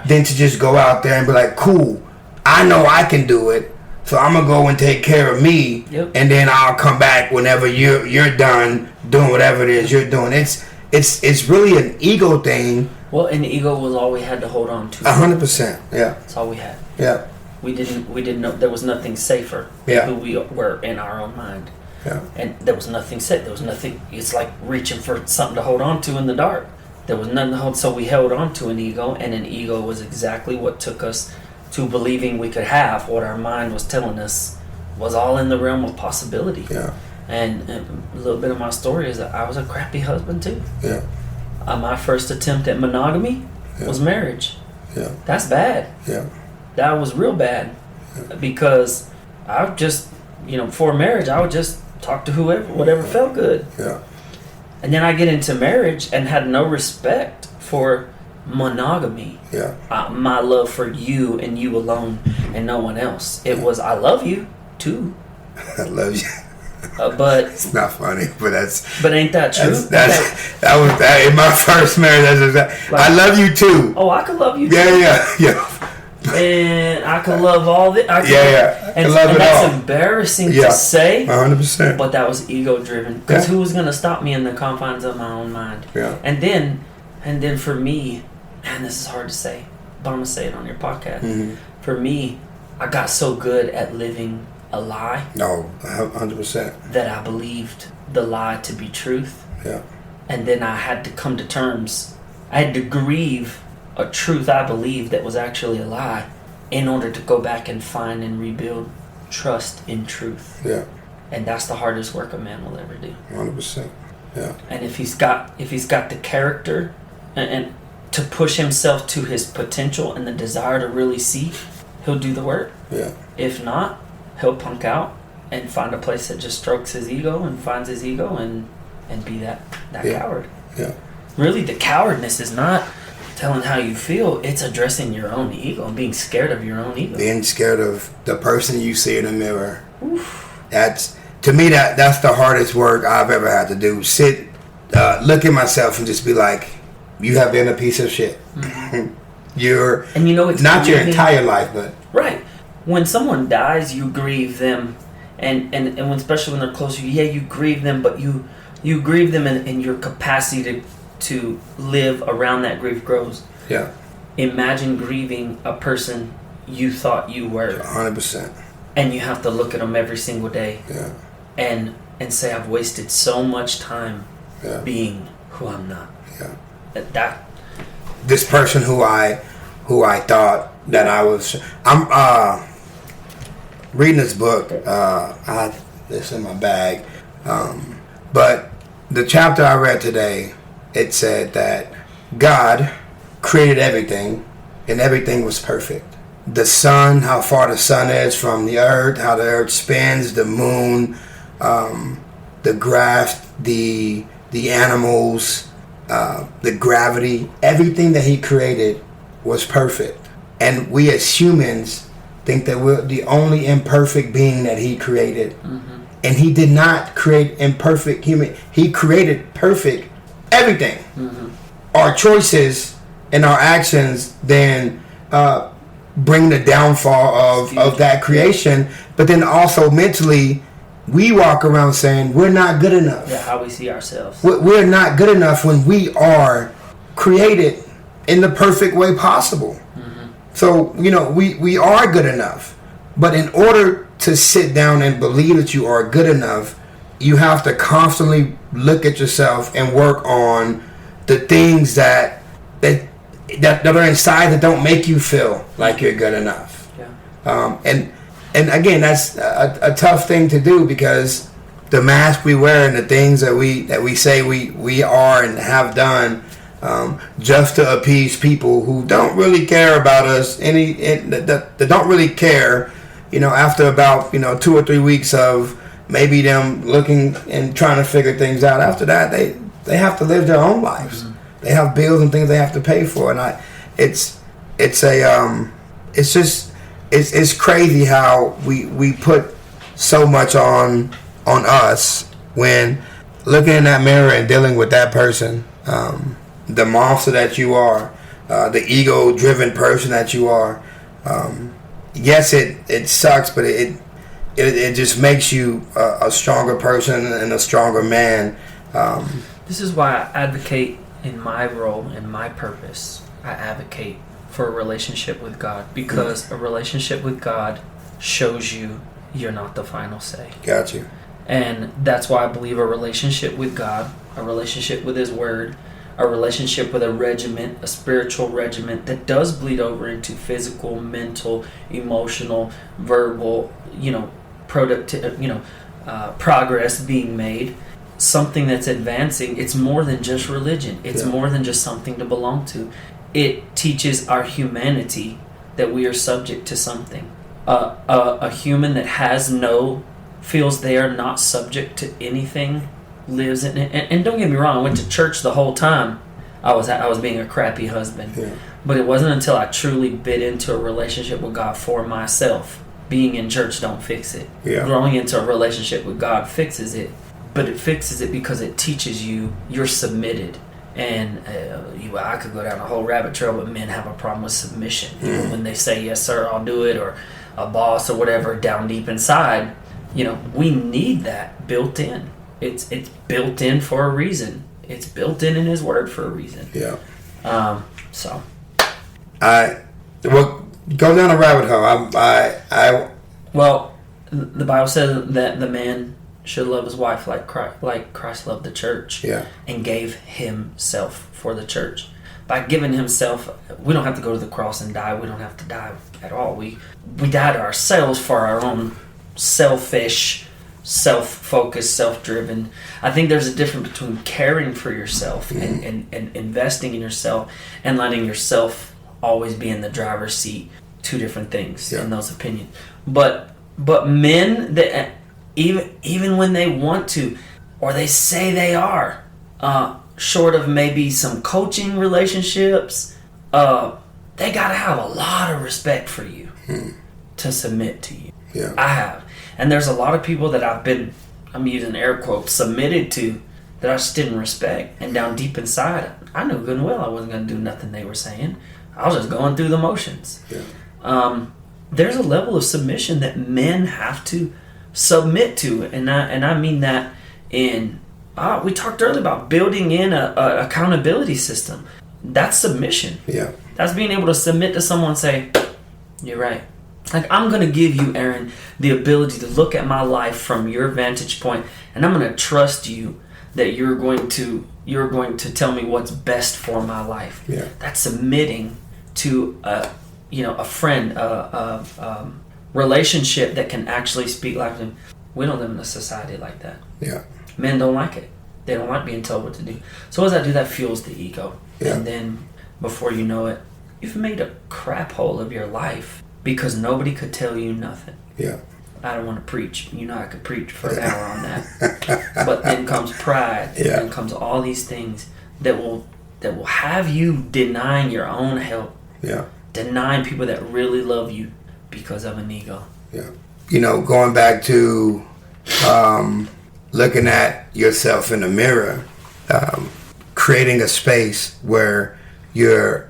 Speaker 2: than to just go out there and be like, cool, I know I can do it, so I'm gonna go and take care of me, and then I'll come back whenever you're done doing whatever it is you're doing. It's really an ego thing.
Speaker 3: Well, and the ego was all we had to hold on to.
Speaker 2: 100%. Yeah.
Speaker 3: That's all we had.
Speaker 2: Yeah.
Speaker 3: We didn't know there was nothing safer than who we were in our own mind.
Speaker 2: Yeah.
Speaker 3: And there was nothing safe. There was nothing. It's like reaching for something to hold on to in the dark. There was nothing to hold, so we held on to an ego, and an ego was exactly what took us to believing we could have what our mind was telling us was all in the realm of possibility.
Speaker 2: Yeah.
Speaker 3: And a little bit of my story is that I was a crappy husband too.
Speaker 2: Yeah.
Speaker 3: My first attempt at monogamy was marriage.
Speaker 2: Yeah.
Speaker 3: That's bad.
Speaker 2: Yeah.
Speaker 3: That was real bad, because I would just, before marriage, I would just talk to whoever, whatever felt good.
Speaker 2: Yeah.
Speaker 3: And then I get into marriage and had no respect for monogamy.
Speaker 2: Yeah.
Speaker 3: My love for you and you alone and no one else. It was, I love you too.
Speaker 2: I love you.
Speaker 3: But
Speaker 2: it's not funny, but
Speaker 3: ain't that true?
Speaker 2: That was in my first marriage. I love you too.
Speaker 3: Oh, I could love you too.
Speaker 2: Yeah.
Speaker 3: And I could love all this.
Speaker 2: I
Speaker 3: And
Speaker 2: love it
Speaker 3: that's
Speaker 2: all.
Speaker 3: embarrassing to say.
Speaker 2: 100%.
Speaker 3: But that was ego driven. Because who was going to stop me in the confines of my own mind?
Speaker 2: Yeah.
Speaker 3: And then for me, man, this is hard to say, but I'm going to say it on your podcast.
Speaker 2: Mm-hmm.
Speaker 3: For me, I got so good at living a lie.
Speaker 2: No, 100%.
Speaker 3: That I believed the lie to be truth.
Speaker 2: Yeah.
Speaker 3: And then I had to come to terms. I had to grieve a truth I believed that was actually a lie in order to go back and find and rebuild trust in truth.
Speaker 2: Yeah.
Speaker 3: And that's the hardest work a man will ever do.
Speaker 2: 100%. Yeah.
Speaker 3: And if he's got the character and to push himself to his potential and the desire to really see, he'll do the work.
Speaker 2: Yeah.
Speaker 3: If not, he'll punk out and find a place that just strokes his ego and finds his ego and be that coward.
Speaker 2: Yeah.
Speaker 3: Really, the cowardness is not telling how you feel, it's addressing your own ego and being scared of your own ego.
Speaker 2: Being scared of the person you see in the mirror. Oof. That's, to me, that's the hardest work I've ever had to do. Sit, look at myself and just be like, you have been a piece of shit. Mm-hmm. It's not your entire life, but
Speaker 3: right. When someone dies, you grieve them, and when, especially when they're close to you, you grieve them, but you grieve them in your capacity to live around that grief grows.
Speaker 2: Yeah.
Speaker 3: Imagine grieving a person you thought you were.
Speaker 2: 100%.
Speaker 3: And you have to look at them every single day.
Speaker 2: Yeah.
Speaker 3: And say, I've wasted so much time being who I'm not.
Speaker 2: Yeah. This person who I thought that I was. I'm reading this book. I have this in my bag. But the chapter I read today, it said that God created everything, and everything was perfect. The sun, how far the sun is from the earth, how the earth spins, the moon, the grass, the animals, the gravity, everything that he created was perfect. And we as humans think that we're the only imperfect being that he created. Mm-hmm. And he did not create imperfect human. He created perfect everything. Mm-hmm. Our choices and our actions then bring the downfall of that creation. But then also mentally, we walk around saying we're not good enough.
Speaker 3: Yeah, how we see ourselves.
Speaker 2: We're not good enough when we are created in the perfect way possible. Mm-hmm. So, we are good enough. But in order to sit down and believe that you are good enough, you have to constantly look at yourself and work on the things that are inside that don't make you feel like you're good enough.
Speaker 3: Yeah.
Speaker 2: And again, that's a tough thing to do, because the mask we wear and the things that we say we are and have done, just to appease people who don't really care about us, that don't really care, after about 2 or 3 weeks of maybe them looking and trying to figure things out. After that, they have to live their own lives. Mm-hmm. They have bills and things they have to pay for, and it's crazy how we put so much on us when looking in that mirror and dealing with that person, the monster that you are, the ego-driven person that you are. Yes, it sucks, but it just makes you a stronger person and a stronger man.
Speaker 3: This is why I advocate in my role and my purpose. I advocate for a relationship with God, because a relationship with God shows you you're not the final say.
Speaker 2: Got you.
Speaker 3: And that's why I believe a relationship with God, a relationship with His Word, a relationship with a regiment, a spiritual regiment that does bleed over into physical, mental, emotional, verbal, progress being made, something that's advancing. It's more than just religion. It's more than just something to belong to. It teaches our humanity that we are subject to something. A human that feels they are not subject to anything, lives in it. And don't get me wrong, I went to church the whole time. I was being a crappy husband. Yeah. But it wasn't until I truly bit into a relationship with God for myself. Being in church don't fix it. Yeah. Growing into a relationship with God fixes it. But it fixes it because it teaches you you're submitted. And I could go down a whole rabbit trail, but men have a problem with submission. Mm. When they say, yes, sir, I'll do it, or a boss or whatever, down deep inside, we need that built in. It's built in for a reason. It's built in His Word for a reason. Yeah.
Speaker 2: Go down a rabbit hole.
Speaker 3: Well, the Bible says that the man should love his wife like Christ loved the church. Yeah. And gave Himself for the church. By giving Himself, we don't have to go to the cross and die. We don't have to die at all. We die to ourselves for our own selfish, self-focused, self-driven. I think there's a difference between caring for yourself and investing in yourself and letting yourself always be in the driver's seat. Two different things in those opinions. But men that even when they want to, or they say they are, short of maybe some coaching relationships, they gotta have a lot of respect for you to submit to you. Yeah. I have. And there's a lot of people that I'm using air quotes, submitted to, that I just didn't respect. And down deep inside, I knew good and well I wasn't going to do nothing they were saying. I was just going through the motions. Yeah. There's a level of submission that men have to submit to. And I mean that in, we talked earlier about building in a accountability system. That's submission. Yeah. That's being able to submit to someone and say, you're right. Like, I'm going to give you, Aaron, the ability to look at my life from your vantage point, and I'm going to trust you that you're going to tell me what's best for my life. Yeah. That's submitting to a friend, a relationship that can actually speak life to them. We don't live in a society like that. Yeah. Men don't like it. They don't like being told what to do. So what does that do? That fuels the ego. Yeah. And then before you know it, you've made a crap hole of your life because nobody could tell you nothing. Yeah. I don't want to preach. I could preach for an hour on that. But then comes pride. Yeah. And then comes all these things that will have you denying your own help. Yeah. Denying people that really love you because of an ego.
Speaker 2: Yeah. Going back to looking at yourself in the mirror, creating a space where you're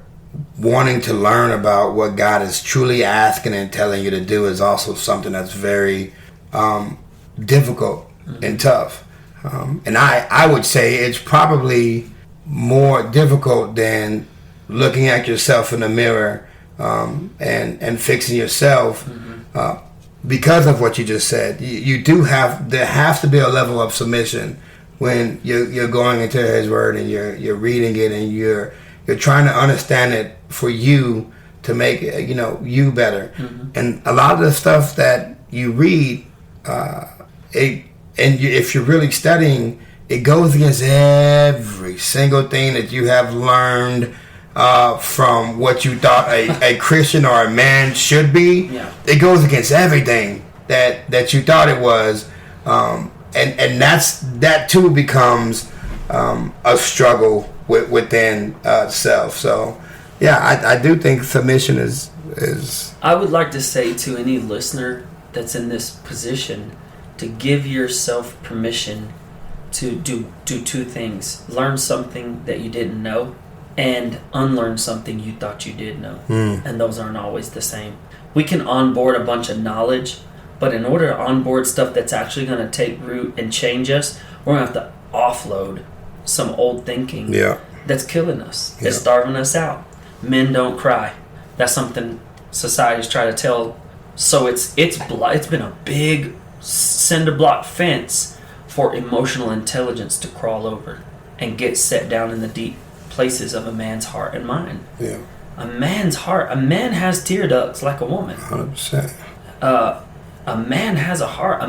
Speaker 2: wanting to learn about what God is truly asking and telling you to do is also something that's very difficult and tough. And I would say it's probably more difficult than looking at yourself in the mirror and fixing yourself. Because of what you just said, there has to be a level of submission when you're going into His Word and you're reading it and you're trying to understand it for you to make you better. And a lot of the stuff that you read, if you're really studying, it goes against every single thing that you have learned from what you thought a Christian or a man should be.
Speaker 3: Yeah.
Speaker 2: It goes against everything that you thought it was, and that too becomes a struggle within self. So yeah, I do think submission is.
Speaker 3: I would like to say to any listener that's in this position to give yourself permission to do two things: learn something that you didn't know, and unlearn something you thought you did know. And those aren't always the same. We can onboard a bunch of knowledge, but in order to onboard stuff that's actually going to take root and change us, we're going to have to offload some old thinking that's killing us. It's starving us out. Men don't cry. That's something society's trying to tell. So it's been a big cinder block fence for emotional intelligence to crawl over and get set down in the deep places of a man's heart and mind.
Speaker 2: Yeah.
Speaker 3: A man's heart. A man has tear ducts like a woman.
Speaker 2: 100%.
Speaker 3: A man has a heart.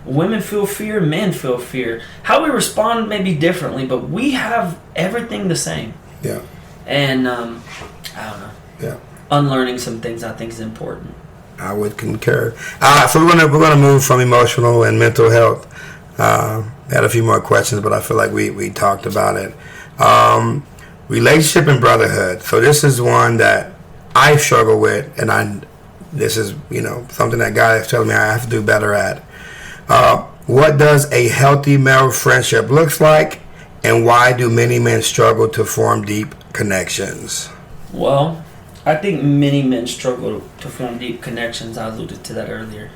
Speaker 3: Women feel fear, men feel fear. How we respond may be differently, but we have everything the same.
Speaker 2: Yeah.
Speaker 3: And I don't know.
Speaker 2: Yeah.
Speaker 3: Unlearning some things I think is important.
Speaker 2: I would concur. So we're gonna move from emotional and mental health. Had a few more questions, but I feel like we talked about it. Relationship and brotherhood. So this is one that I struggle with, and this is something that God is telling me I have to do better at. What does a healthy male friendship looks like, and why do many men struggle to form deep connections?
Speaker 3: Well, I think many men struggle to form deep connections. I alluded to that earlier.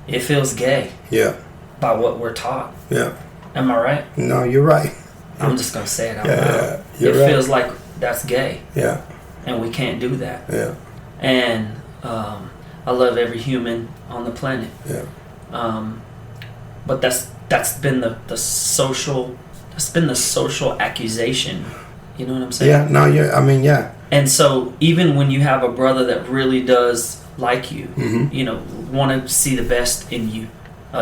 Speaker 3: It feels gay.
Speaker 2: Yeah.
Speaker 3: By what we're taught.
Speaker 2: Yeah.
Speaker 3: Am I right?
Speaker 2: No, you're right.
Speaker 3: I'm just going to say it out loud.
Speaker 2: Yeah,
Speaker 3: it
Speaker 2: right.
Speaker 3: feels like that's gay.
Speaker 2: Yeah.
Speaker 3: And we can't do that.
Speaker 2: Yeah.
Speaker 3: And I love every human on the planet.
Speaker 2: Yeah.
Speaker 3: But that's been the social accusation. You know what I'm saying?
Speaker 2: Yeah. No. Yeah. I mean, yeah.
Speaker 3: And so even when you have a brother that really does like you, want to see the best in you,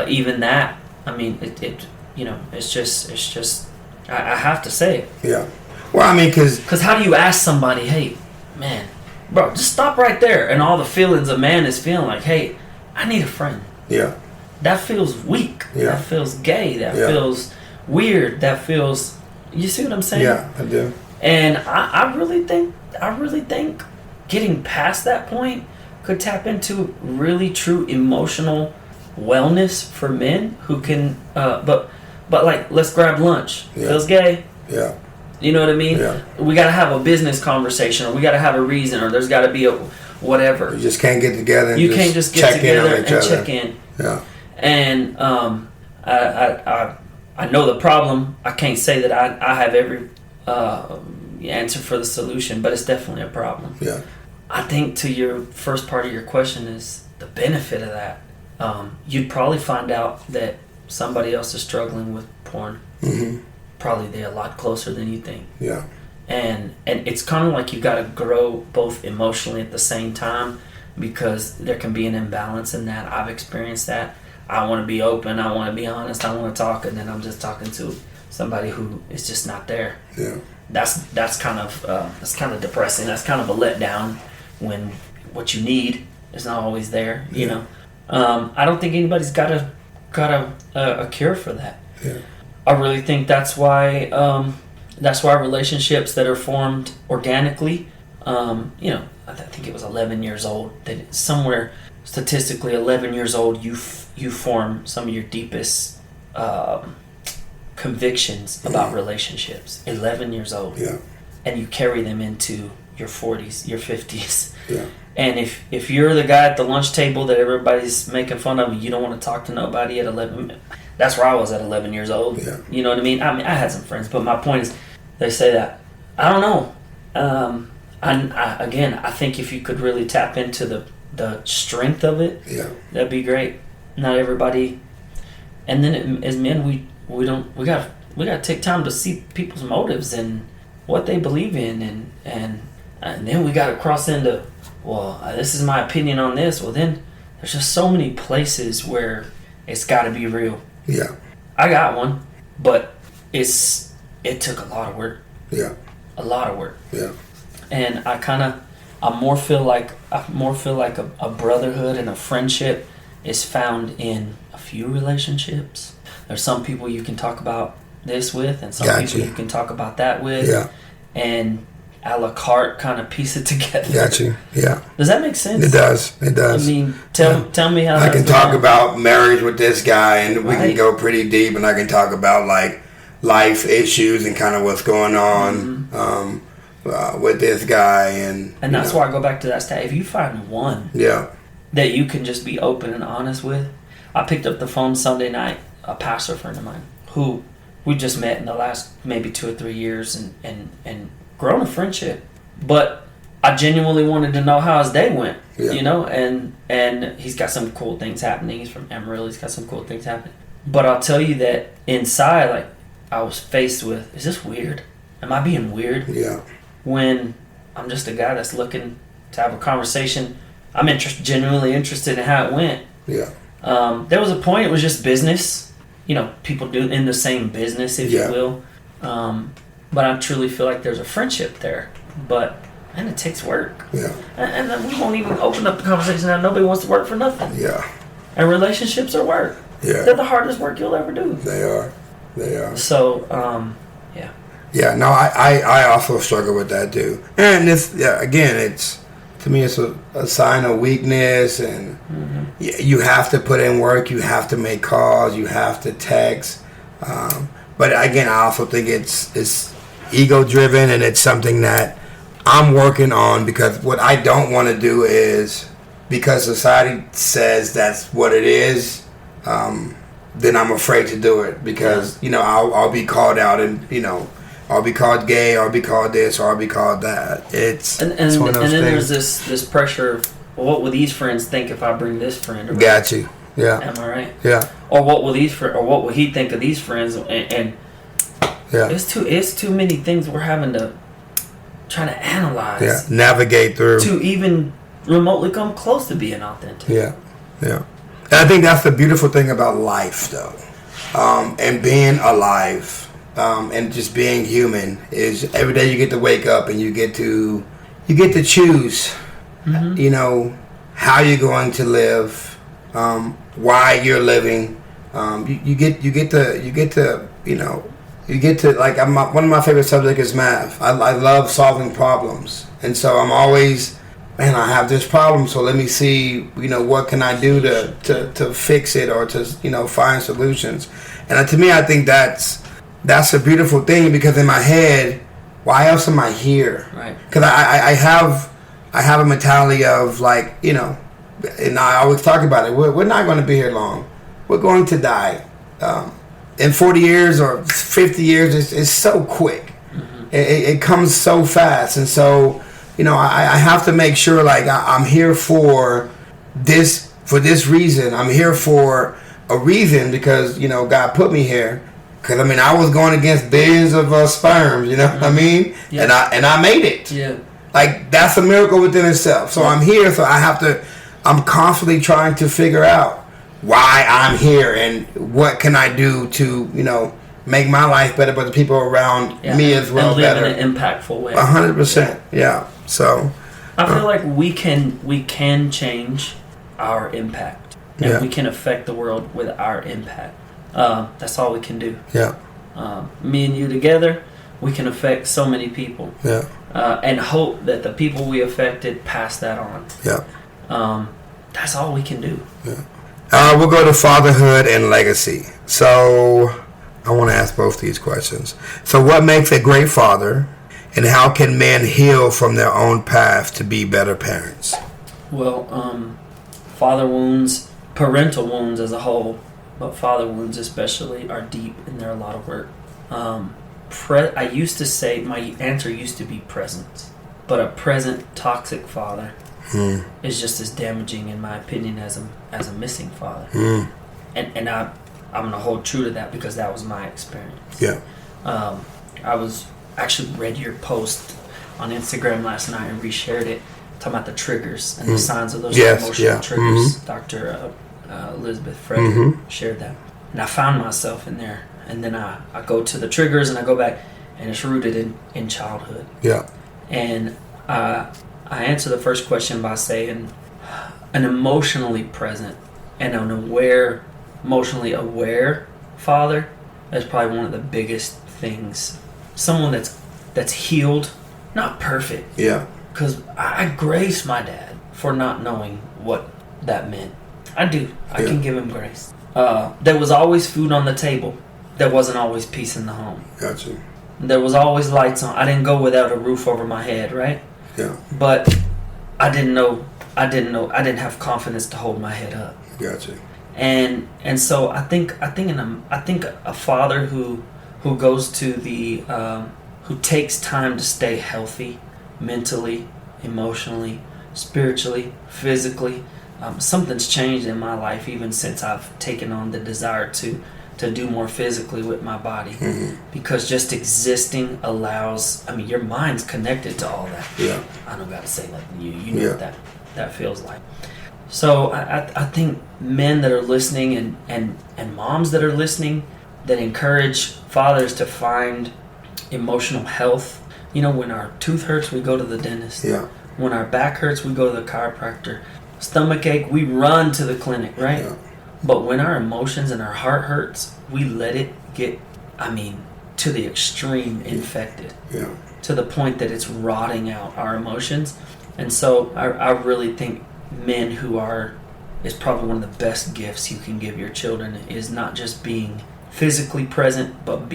Speaker 3: even that, I mean, it's just I have to say it.
Speaker 2: Yeah. Well, I mean,
Speaker 3: because how do you ask somebody, hey, man, bro, just stop right there, and all the feelings a man is feeling like, hey, I need a friend.
Speaker 2: Yeah.
Speaker 3: That feels weak.
Speaker 2: Yeah.
Speaker 3: That feels gay. That feels weird. That feels. You see what I'm saying?
Speaker 2: Yeah, I do.
Speaker 3: And I really think getting past that point could tap into really true emotional wellness for men who can. But like, let's grab lunch.
Speaker 2: Yeah.
Speaker 3: Feels gay.
Speaker 2: Yeah.
Speaker 3: You know what I mean?
Speaker 2: Yeah.
Speaker 3: We got to have a business conversation, or we got to have a reason, or there's got to be a whatever.
Speaker 2: You just can't get together.
Speaker 3: You can't just get together and check in.
Speaker 2: Yeah.
Speaker 3: And I know the problem. I can't say that I have every answer for the solution, but it's definitely a problem.
Speaker 2: Yeah.
Speaker 3: I think to your first part of your question is the benefit of that. You'd probably find out that somebody else is struggling with porn.
Speaker 2: Mm-hmm.
Speaker 3: Probably they're a lot closer than you think.
Speaker 2: Yeah.
Speaker 3: And it's kind of like you got to grow both emotionally at the same time, because there can be an imbalance in that. I've experienced that. I want to be open. I want to be honest. I want to talk, and then I'm just talking to somebody who is just not there.
Speaker 2: Yeah.
Speaker 3: That's kind of depressing. That's kind of a letdown when what you need is not always there. You know. I don't think anybody's got a cure for that.
Speaker 2: Yeah.
Speaker 3: I really think that's why relationships that are formed organically, I think it was 11 years old, that somewhere statistically 11 years old you form some of your deepest convictions about relationships. 11 years old.
Speaker 2: Yeah.
Speaker 3: And you carry them into your 40s, your 50s.
Speaker 2: Yeah.
Speaker 3: And if you're the guy at the lunch table that everybody's making fun of, and you don't want to talk to nobody at 11, that's where I was at 11 years old.
Speaker 2: Yeah.
Speaker 3: You know what I mean? I had some friends, but my point is, they say that. I don't know. I think if you could really tap into the strength of it, that'd be great. Not everybody, and then as men, we got to take time to see people's motives and what they believe in, and then we got to cross into, well, this is my opinion on this. Well, then there's just so many places where it's got to be real.
Speaker 2: Yeah,
Speaker 3: I got one, but it took a lot of work.
Speaker 2: Yeah,
Speaker 3: a lot of work.
Speaker 2: Yeah,
Speaker 3: and I more feel like a brotherhood and a friendship is found in a few relationships. There's some people you can talk about this with, and some people you can talk about that with.
Speaker 2: Yeah.
Speaker 3: And a la carte kind of piece it together.
Speaker 2: Got you. Yeah.
Speaker 3: Does that make sense?
Speaker 2: It does. It does.
Speaker 3: I mean, tell me how.
Speaker 2: I can talk about marriage with this guy, and we can go pretty deep, and I can talk about like life issues and kind of what's going on with this guy, and
Speaker 3: that's why I go back to that stat. If you find one, that you can just be open and honest with. I picked up the phone Sunday night, a pastor friend of mine who we just met in the last maybe 2 or 3 years, and grown a friendship, but I genuinely wanted to know how his day went, and he's got some cool things happening. He's from Amarillo. He's got some cool things happening. But I'll tell you that inside, like, I was faced with, is this weird? Am I being weird?
Speaker 2: Yeah.
Speaker 3: When I'm just a guy that's looking to have a conversation. I'm genuinely interested in how it went.
Speaker 2: Yeah.
Speaker 3: There was a point, it was just business. People do in the same business, if you will. But I truly feel like there's a friendship there. But, man, it takes work.
Speaker 2: Yeah.
Speaker 3: And then we won't even open up the conversation now. Nobody wants to work for nothing.
Speaker 2: Yeah.
Speaker 3: And relationships are work.
Speaker 2: Yeah.
Speaker 3: They're the hardest work you'll ever do.
Speaker 2: They are.
Speaker 3: So, yeah.
Speaker 2: Yeah, no, I also struggle with that too. And again, to me, it's a sign of weakness, and you have to put in work, you have to make calls, you have to text. But again, I also think it's ego-driven, and it's something that I'm working on, because what I don't want to do is, because society says that's what it is, then I'm afraid to do it, because I'll be called out, and I'll be called gay, or I'll be called this, or I'll be called that. It's one of those
Speaker 3: and then
Speaker 2: things.
Speaker 3: There's this pressure of, well, what will these friends think if I bring this friend around?
Speaker 2: Got you. Yeah.
Speaker 3: Am I right?
Speaker 2: Yeah.
Speaker 3: Or what will he think of these friends? And it's too many things we're having to try to analyze.
Speaker 2: Yeah. Navigate through
Speaker 3: to even remotely come close to being authentic.
Speaker 2: Yeah. Yeah. And I think that's the beautiful thing about life, though, and being alive. And just being human is every day you get to wake up and you get to choose, how you're going to live, why you're living. You get to like, one of my favorite subjects is math. I love solving problems, and so I'm always, man, I have this problem, so let me see, what can I do to fix it, or to find solutions. And to me, I think that's a beautiful thing, because in my head, why else am I here?
Speaker 3: Right.
Speaker 2: Because I have a mentality of, like, and I always talk about it. We're not going to be here long. We're going to die. In 40 years or 50 years, it's so quick. Mm-hmm. It comes so fast. And so, I have to make sure, like, I'm here for this reason. I'm here for a reason, because, God put me here. Because, I was going against billions of sperms, what I mean? Yeah. And I made it.
Speaker 3: Yeah.
Speaker 2: Like, that's a miracle within itself. So I'm here, so I'm constantly trying to figure out why I'm here and what can I do to, make my life better, but the people around me as well better.
Speaker 3: And live in an impactful way.
Speaker 2: 100%. Yeah. So
Speaker 3: I feel like we can change our impact. And we can affect the world with our impact. That's all we can do.
Speaker 2: Yeah.
Speaker 3: Me and you together, we can affect so many people.
Speaker 2: Yeah.
Speaker 3: And hope that the people we affected pass that on.
Speaker 2: Yeah.
Speaker 3: That's all we can do.
Speaker 2: Yeah. We'll go to fatherhood and legacy. So I want to ask both these questions. So what makes a great father, and how can men heal from their own path to be better parents? Well,
Speaker 3: father wounds, parental wounds as a whole, but father wounds especially, are deep, and they're a lot of work. I used to say, my answer used to be presence. But a present toxic father is just as damaging, in my opinion, as a missing father. And I'm gonna hold true to that because that was my experience.
Speaker 2: Yeah.
Speaker 3: I was actually read your post on Instagram last night and reshared it, talking about the triggers and the signs of those emotional triggers. Dr. Elizabeth Frederick shared that, and I found myself in there. And then I go to the triggers and I go back, and it's rooted in childhood.
Speaker 2: Yeah.
Speaker 3: And I answer the first question by saying an emotionally present and an emotionally aware father is probably one of the biggest things. Someone that's healed, not perfect.
Speaker 2: Yeah.
Speaker 3: Because I grace my dad for not knowing what that meant. I do. I can give him grace. There was always food on the table. There wasn't always peace in the home.
Speaker 2: Gotcha.
Speaker 3: There was always lights on. I didn't go without a roof over my head, right?
Speaker 2: Yeah.
Speaker 3: But I didn't have confidence to hold my head up.
Speaker 2: Gotcha.
Speaker 3: And so I think a father who goes to who takes time to stay healthy mentally, emotionally, spiritually, physically. Something's changed in my life even since I've taken on the desire to do more physically with my body, because just existing allows, your mind's connected to all that.
Speaker 2: Yeah.
Speaker 3: I don't gotta say like you know what that feels like. So I think men that are listening and moms that are listening that encourage fathers to find emotional health. When our tooth hurts, we go to the dentist.
Speaker 2: Yeah.
Speaker 3: When our back hurts, we go to the chiropractor. Stomach ache, we run to the clinic, right?
Speaker 2: Yeah.
Speaker 3: But when our emotions and our heart hurts, we let it get, to the extreme infected.
Speaker 2: Yeah.
Speaker 3: To the point that it's rotting out our emotions. And so I really think men is probably one of the best gifts you can give your children, is not just being physically present, but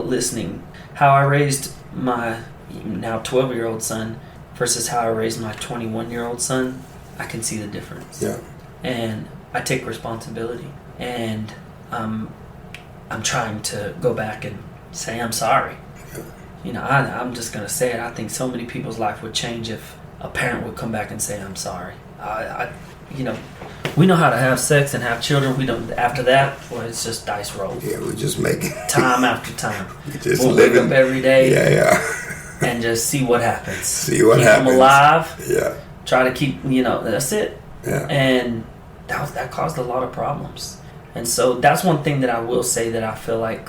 Speaker 3: listening. How I raised my now 12-year-old son versus how I raised my 21-year-old son, I can see the difference.
Speaker 2: Yeah.
Speaker 3: And I take responsibility, and I'm trying to go back and say I'm sorry.
Speaker 2: Yeah.
Speaker 3: I'm just gonna say it. I think so many people's life would change if a parent would come back and say I'm sorry. We know how to have sex and have children. We don't. After that, well, it's just dice rolls.
Speaker 2: Yeah, we're just making
Speaker 3: time after time.
Speaker 2: We'll
Speaker 3: wake up every day.
Speaker 2: Yeah.
Speaker 3: And just see what happens.
Speaker 2: See what
Speaker 3: keep
Speaker 2: happens.
Speaker 3: Keep them alive.
Speaker 2: Yeah.
Speaker 3: Try to keep. That's it.
Speaker 2: Yeah.
Speaker 3: And that caused a lot of problems. And so that's one thing that I will say that I feel like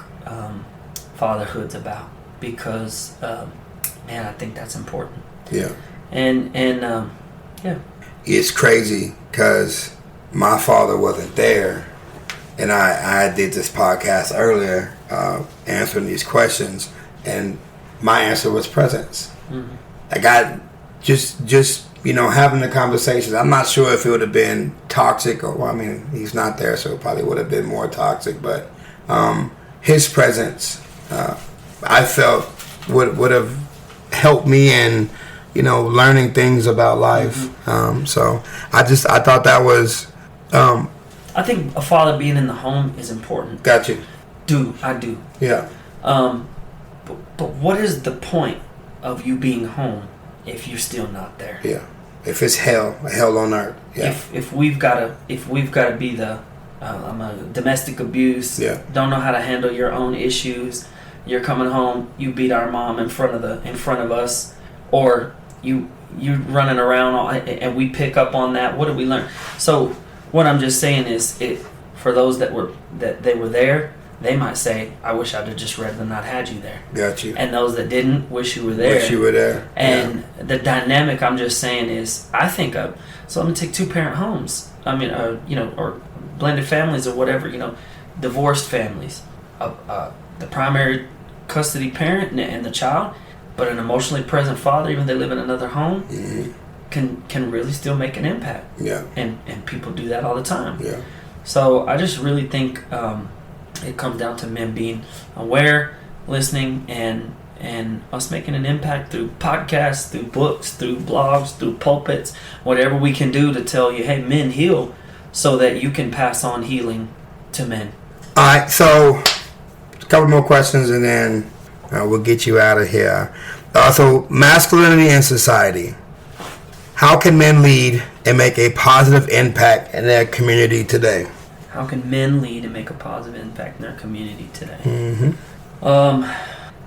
Speaker 3: fatherhood's about, because I think that's important.
Speaker 2: Yeah.
Speaker 3: And yeah.
Speaker 2: It's crazy because my father wasn't there, and I did this podcast earlier answering these questions, and my answer was presence. Mm-hmm. I got just having the conversations. I'm not sure if it would have been toxic, or he's not there, so it probably would have been more toxic, but his presence I felt would have helped me in learning things about life.
Speaker 3: Mm-hmm.
Speaker 2: So I thought that was
Speaker 3: I think a father being in the home is important.
Speaker 2: Got you.
Speaker 3: I do.
Speaker 2: Yeah.
Speaker 3: But what is the point of you being home if you're still not there?
Speaker 2: Yeah. If it's hell on earth. Yeah.
Speaker 3: If we've got to be the domestic abuse.
Speaker 2: Yeah.
Speaker 3: Don't know how to handle your own issues. You're coming home. You beat our mom in front of us, or you running around and we pick up on that. What did we learn? So what I'm just saying is, for those that were there, they might say, I wish I'd have just rather not had you there.
Speaker 2: Got you.
Speaker 3: And those that didn't, wish you were there.
Speaker 2: Wish you were there.
Speaker 3: And the dynamic I'm just saying is, I think of, so I'm going to take 2-parent homes. Or blended families or whatever, divorced families. The primary custody parent and the child, but an emotionally present father, even if they live in another home, can really still make an impact.
Speaker 2: Yeah.
Speaker 3: And people do that all the time.
Speaker 2: Yeah.
Speaker 3: So I just really think it comes down to men being aware, listening, and us making an impact through podcasts, through books, through blogs, through pulpits, whatever we can do to tell you, hey, men heal, so that you can pass on healing to men.
Speaker 2: All right, so a couple more questions and then we'll get you out of here. So masculinity in society. How can men lead and make a positive impact in their community today?
Speaker 3: How can men lead and make a positive impact in their community today?
Speaker 2: Mm-hmm.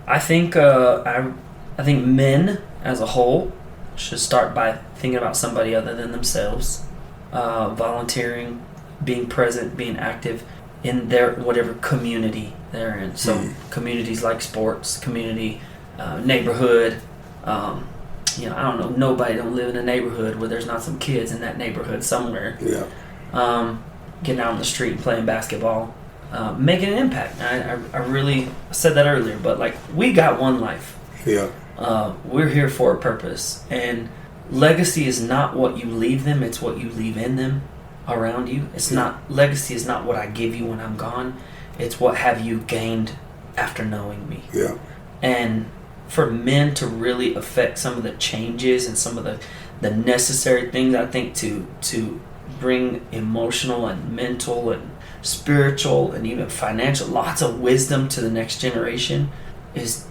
Speaker 3: I think I think men as a whole should start by thinking about somebody other than themselves, volunteering, being present, being active in their whatever community they're in. So communities like sports, community, neighborhood. You know, I don't know. Nobody don't live in a neighborhood where there's not some kids in that neighborhood somewhere.
Speaker 2: Yeah.
Speaker 3: Getting out on the street and playing basketball, making an impact. I really said that earlier, but like, we got one life.
Speaker 2: Yeah.
Speaker 3: We're here for a purpose, and legacy is not what you leave them; it's what you leave in them, around you. It's not legacy is not what I give you when I'm gone. It's what have you gained after knowing me.
Speaker 2: Yeah.
Speaker 3: And for men to really affect some of the changes and some of the necessary things, I think, to bring emotional and mental and spiritual and even financial, lots of wisdom to the next generation, is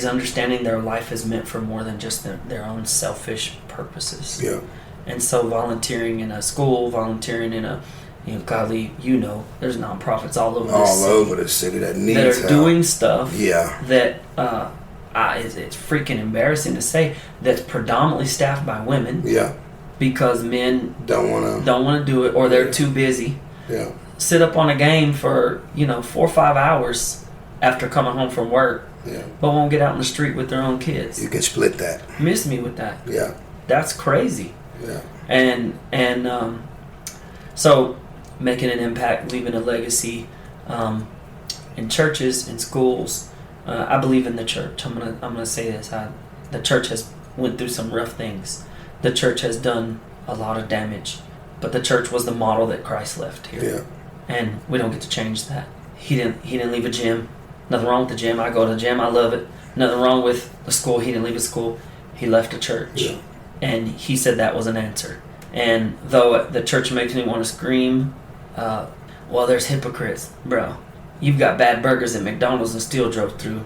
Speaker 3: understanding their life is meant for more than just their own selfish purposes.
Speaker 2: Yeah.
Speaker 3: And so volunteering in a school, volunteering in a, golly, there's nonprofits all over the city
Speaker 2: that needs
Speaker 3: that are
Speaker 2: help.
Speaker 3: doing stuff
Speaker 2: Yeah.
Speaker 3: that it's freaking embarrassing to say, that's predominantly staffed by women.
Speaker 2: Yeah.
Speaker 3: Because men
Speaker 2: don't want to
Speaker 3: do it, or they're too busy.
Speaker 2: Yeah.
Speaker 3: Sit up on a game for 4 or 5 hours after coming home from work.
Speaker 2: Yeah.
Speaker 3: But won't get out in the street with their own kids.
Speaker 2: You can split that.
Speaker 3: Miss me with that.
Speaker 2: Yeah.
Speaker 3: That's crazy.
Speaker 2: Yeah.
Speaker 3: And so making an impact, leaving a legacy, in churches, in schools. I believe in the church. I'm gonna say this. The church has went through some rough things. The church has done a lot of damage, but the church was the model that Christ left here.
Speaker 2: Yeah.
Speaker 3: And we don't get to change that. He didn't leave a gym. Nothing wrong with the gym. I go to the gym. I love it. Nothing wrong with the school. He didn't leave a school. He left a church.
Speaker 2: Yeah.
Speaker 3: And he said that was an answer. And though the church makes me want to scream, well, there's hypocrites. Bro, you've got bad burgers at McDonald's and still drove through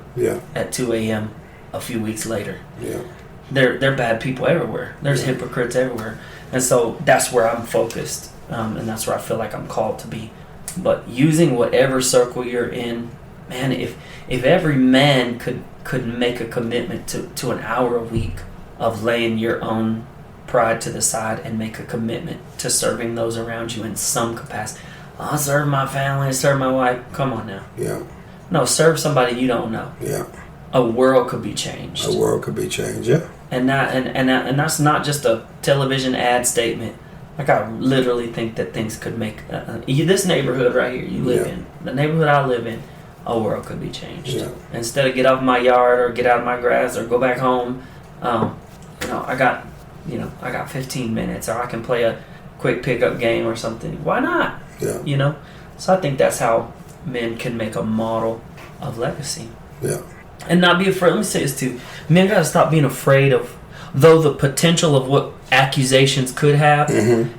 Speaker 3: at 2 a.m. a few weeks later.
Speaker 2: Yeah.
Speaker 3: They're bad people everywhere. There's hypocrites everywhere. And so that's where I'm focused. And that's where I feel like I'm called to be. But using whatever circle you're in, man, if every man could make a commitment to an hour a week of laying your own pride to the side and make a commitment to serving those around you in some capacity. I'll serve my family, serve my wife. Come on now.
Speaker 2: Yeah.
Speaker 3: No, serve somebody you don't know.
Speaker 2: Yeah.
Speaker 3: A world could be changed.
Speaker 2: A world could be changed, yeah.
Speaker 3: And that's not just a television ad statement. Like, I literally think that things could make this neighborhood right here you live in, the neighborhood I live in, a world could be changed.
Speaker 2: Yeah.
Speaker 3: Instead of get off my yard or get out of my grass or go back home, I got 15 minutes, or I can play a quick pickup game or something. Why not?
Speaker 2: Yeah.
Speaker 3: So I think that's how men can make a model of legacy.
Speaker 2: Yeah.
Speaker 3: And not be afraid. Let me say this too. Men got to stop being afraid of, though the potential of what accusations could have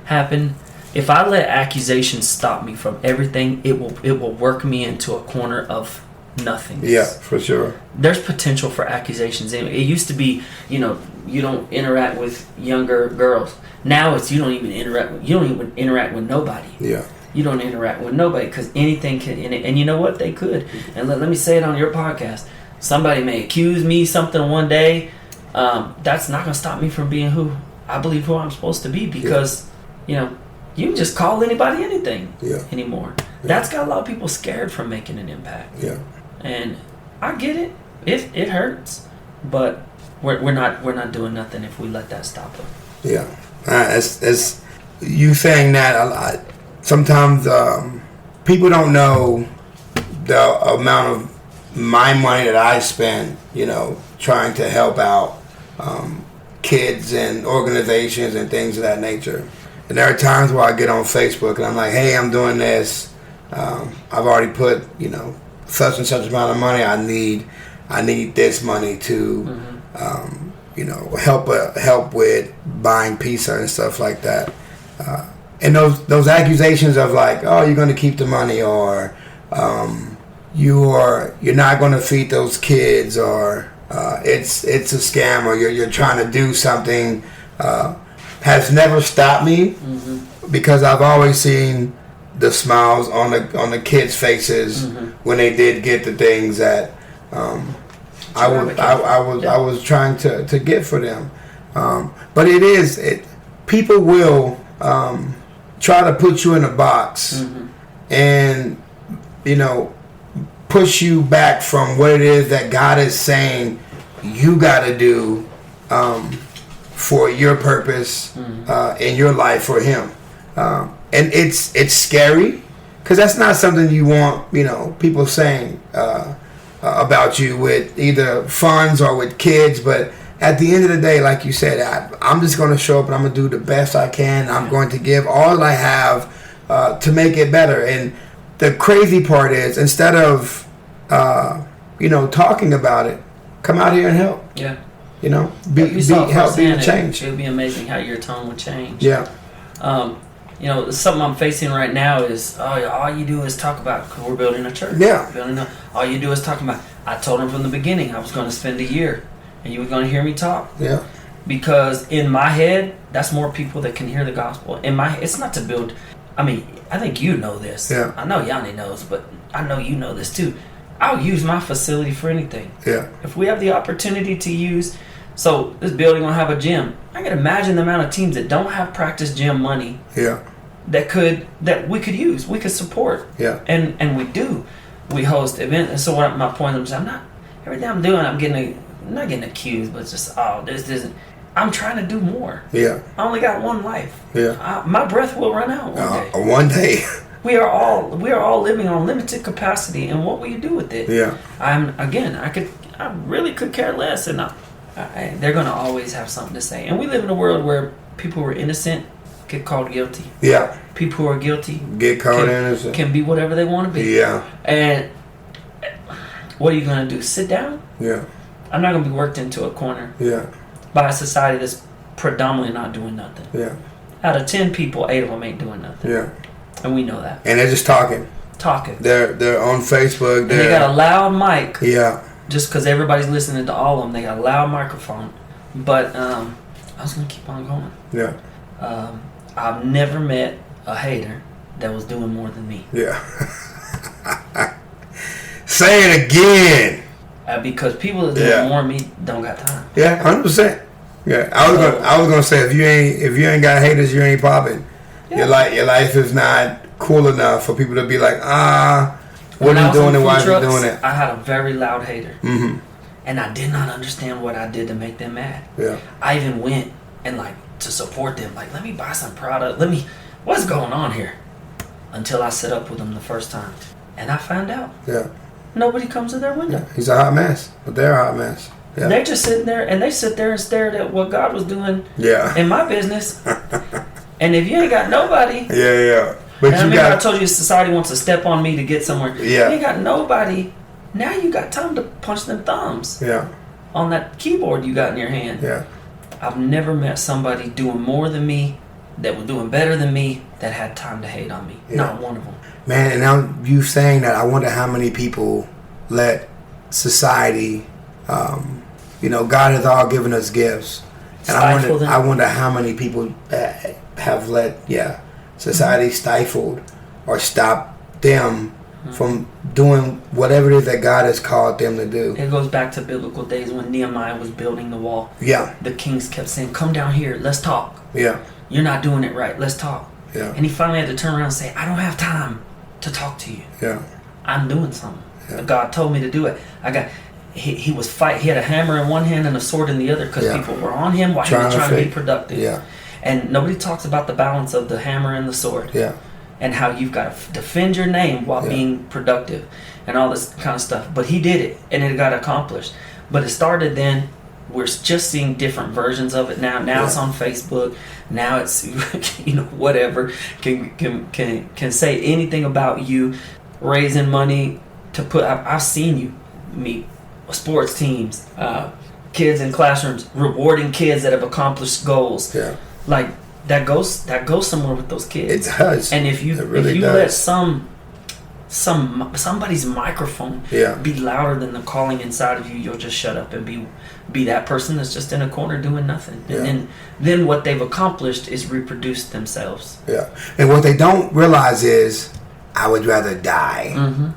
Speaker 3: happen. If I let accusations stop me from everything, it will work me into a corner of nothing.
Speaker 2: Yeah, for sure.
Speaker 3: There's potential for accusations. It used to be, you don't interact with younger girls. Now it's you don't even interact with nobody.
Speaker 2: Yeah.
Speaker 3: You don't interact with nobody because anything can. And you know what? They could. And let me say it on your podcast. Somebody may accuse me something one day. That's not going to stop me from being who I'm supposed to be, because you can just call anybody anything anymore. That's got a lot of people scared from making an impact.
Speaker 2: Yeah.
Speaker 3: And I get it. It hurts, but we're not doing nothing if we let that stop us.
Speaker 2: Yeah. As you saying that a lot. Sometimes people don't know the amount of my money that I spend, trying to help out kids and organizations and things of that nature. And there are times where I get on Facebook and I'm like, hey, I'm doing this. I've already put, such and such amount of money. I need this money to, help with buying pizza and stuff like that. And those accusations of like, oh, you're going to keep the money, or you're not going to feed those kids, or it's a scam, or you're trying to do something, has never stopped me, because I've always seen the smiles on the kids' faces when they did get the things that I was trying to get for them. But people will try to put you in a box and push you back from what it is that God is saying you got to do for your purpose in your life for Him. And it's scary, because that's not something you want people saying about you with either funds or with kids. But at the end of the day, like you said, I'm just going to show up and I'm going to do the best I can. I'm going to give all I have to make it better. And the crazy part is, instead of talking about it, come out here and help.
Speaker 3: Yeah.
Speaker 2: Help be the change.
Speaker 3: It would be amazing how your tone would change.
Speaker 2: Yeah.
Speaker 3: Something I'm facing right now is all you do is talk about, cause we're building a church.
Speaker 2: Yeah.
Speaker 3: All you do is talk about. I told him from the beginning I was going to spend a year, and you were going to hear me talk.
Speaker 2: Yeah.
Speaker 3: Because in my head, that's more people that can hear the gospel. It's not to build. I mean, I think you know this.
Speaker 2: Yeah.
Speaker 3: I know Yanni knows, but I know you know this too. I'll use my facility for anything.
Speaker 2: Yeah.
Speaker 3: If we have the opportunity to use, so this building will have a gym. I can imagine the amount of teams that don't have practice gym money.
Speaker 2: Yeah.
Speaker 3: That we could use, we could support.
Speaker 2: Yeah.
Speaker 3: And we do. We host events. And so my point is, I'm not, everything I'm doing, I'm not getting accused, but it's just, this isn't. I'm trying to do more.
Speaker 2: Yeah.
Speaker 3: I only got one life.
Speaker 2: Yeah.
Speaker 3: My breath will run out
Speaker 2: one day.
Speaker 3: We are all living on limited capacity, and what will you do with it?
Speaker 2: Yeah.
Speaker 3: I really could care less, and they're going to always have something to say. And we live in a world where people who are innocent get called guilty.
Speaker 2: Yeah.
Speaker 3: People who are guilty
Speaker 2: get called innocent.
Speaker 3: Can be whatever they want to be.
Speaker 2: Yeah.
Speaker 3: And what are you going to do? Sit down?
Speaker 2: Yeah.
Speaker 3: I'm not going to be worked into a corner.
Speaker 2: Yeah.
Speaker 3: By a society that's predominantly not doing nothing.
Speaker 2: Yeah.
Speaker 3: Out of 10 people, 8 of them ain't doing nothing.
Speaker 2: Yeah.
Speaker 3: And we know that.
Speaker 2: And they're just talking. They're on Facebook.
Speaker 3: And they got a loud mic.
Speaker 2: Yeah.
Speaker 3: Just because everybody's listening to all of them, they got a loud microphone. But I was going to keep on going.
Speaker 2: Yeah.
Speaker 3: I've never met a hater that was doing more than me.
Speaker 2: Yeah. Say it again.
Speaker 3: Because people that doing more than me don't got time.
Speaker 2: Yeah, 100%. Yeah, I was gonna say, if you ain't got haters, you ain't popping. Yeah. Your life is not cool enough for people to be like, what are you doing and why are you doing it?
Speaker 3: I had a very loud hater,
Speaker 2: mm-hmm.
Speaker 3: and I did not understand what I did to make them mad.
Speaker 2: Yeah,
Speaker 3: I even went and to support them, let me buy some product. What's going on here? Until I set up with them the first time, and I found out.
Speaker 2: Yeah.
Speaker 3: Nobody comes to their window.
Speaker 2: Yeah, he's a hot mess, but they're a hot mess. Yeah.
Speaker 3: They're just sitting there, and they sit there and stare at what God was doing in my business. And if you ain't got nobody...
Speaker 2: Yeah. But
Speaker 3: I told you society wants to step on me to get somewhere.
Speaker 2: Yeah.
Speaker 3: You ain't got nobody. Now you got time to punch them thumbs.
Speaker 2: Yeah.
Speaker 3: On that keyboard you got in your hand.
Speaker 2: Yeah.
Speaker 3: I've never met somebody doing more than me, that was doing better than me, that had time to hate on me. Yeah. Not one of them.
Speaker 2: Man, and now you saying that, I wonder how many people let society, God has all given us gifts. And I wonder how many people have let, society stifled or stopped them from doing whatever it is that God has called them to do.
Speaker 3: It goes back to biblical days when Nehemiah was building the wall.
Speaker 2: Yeah.
Speaker 3: The kings kept saying, come down here, let's talk.
Speaker 2: Yeah. You're
Speaker 3: not doing it right, let's talk.
Speaker 2: Yeah.
Speaker 3: And he finally had to turn around and say, I don't have time to talk to you.
Speaker 2: Yeah.
Speaker 3: I'm doing something. Yeah. God told me to do it. He was fighting. He had a hammer in one hand and a sword in the other because people were on him while he was trying to be productive.
Speaker 2: Yeah.
Speaker 3: And nobody talks about the balance of the hammer and the sword.
Speaker 2: Yeah.
Speaker 3: And how you've got to defend your name while being productive and all this kind of stuff. But he did it, and it got accomplished. But it started then. We're just seeing different versions of it now. Now it's on Facebook. Now it's whatever can say anything about you, raising money to put. I've seen you meet sports teams, kids in classrooms, rewarding kids that have accomplished goals.
Speaker 2: Yeah,
Speaker 3: that goes somewhere with those kids.
Speaker 2: It does.
Speaker 3: And if you
Speaker 2: really
Speaker 3: let some somebody's microphone be louder than the calling inside of you, you'll just shut up and be that person that's just in a corner doing nothing. And then what they've accomplished is reproduce themselves. Yeah.
Speaker 2: And what they don't realize is, I would rather die. Mm-hmm.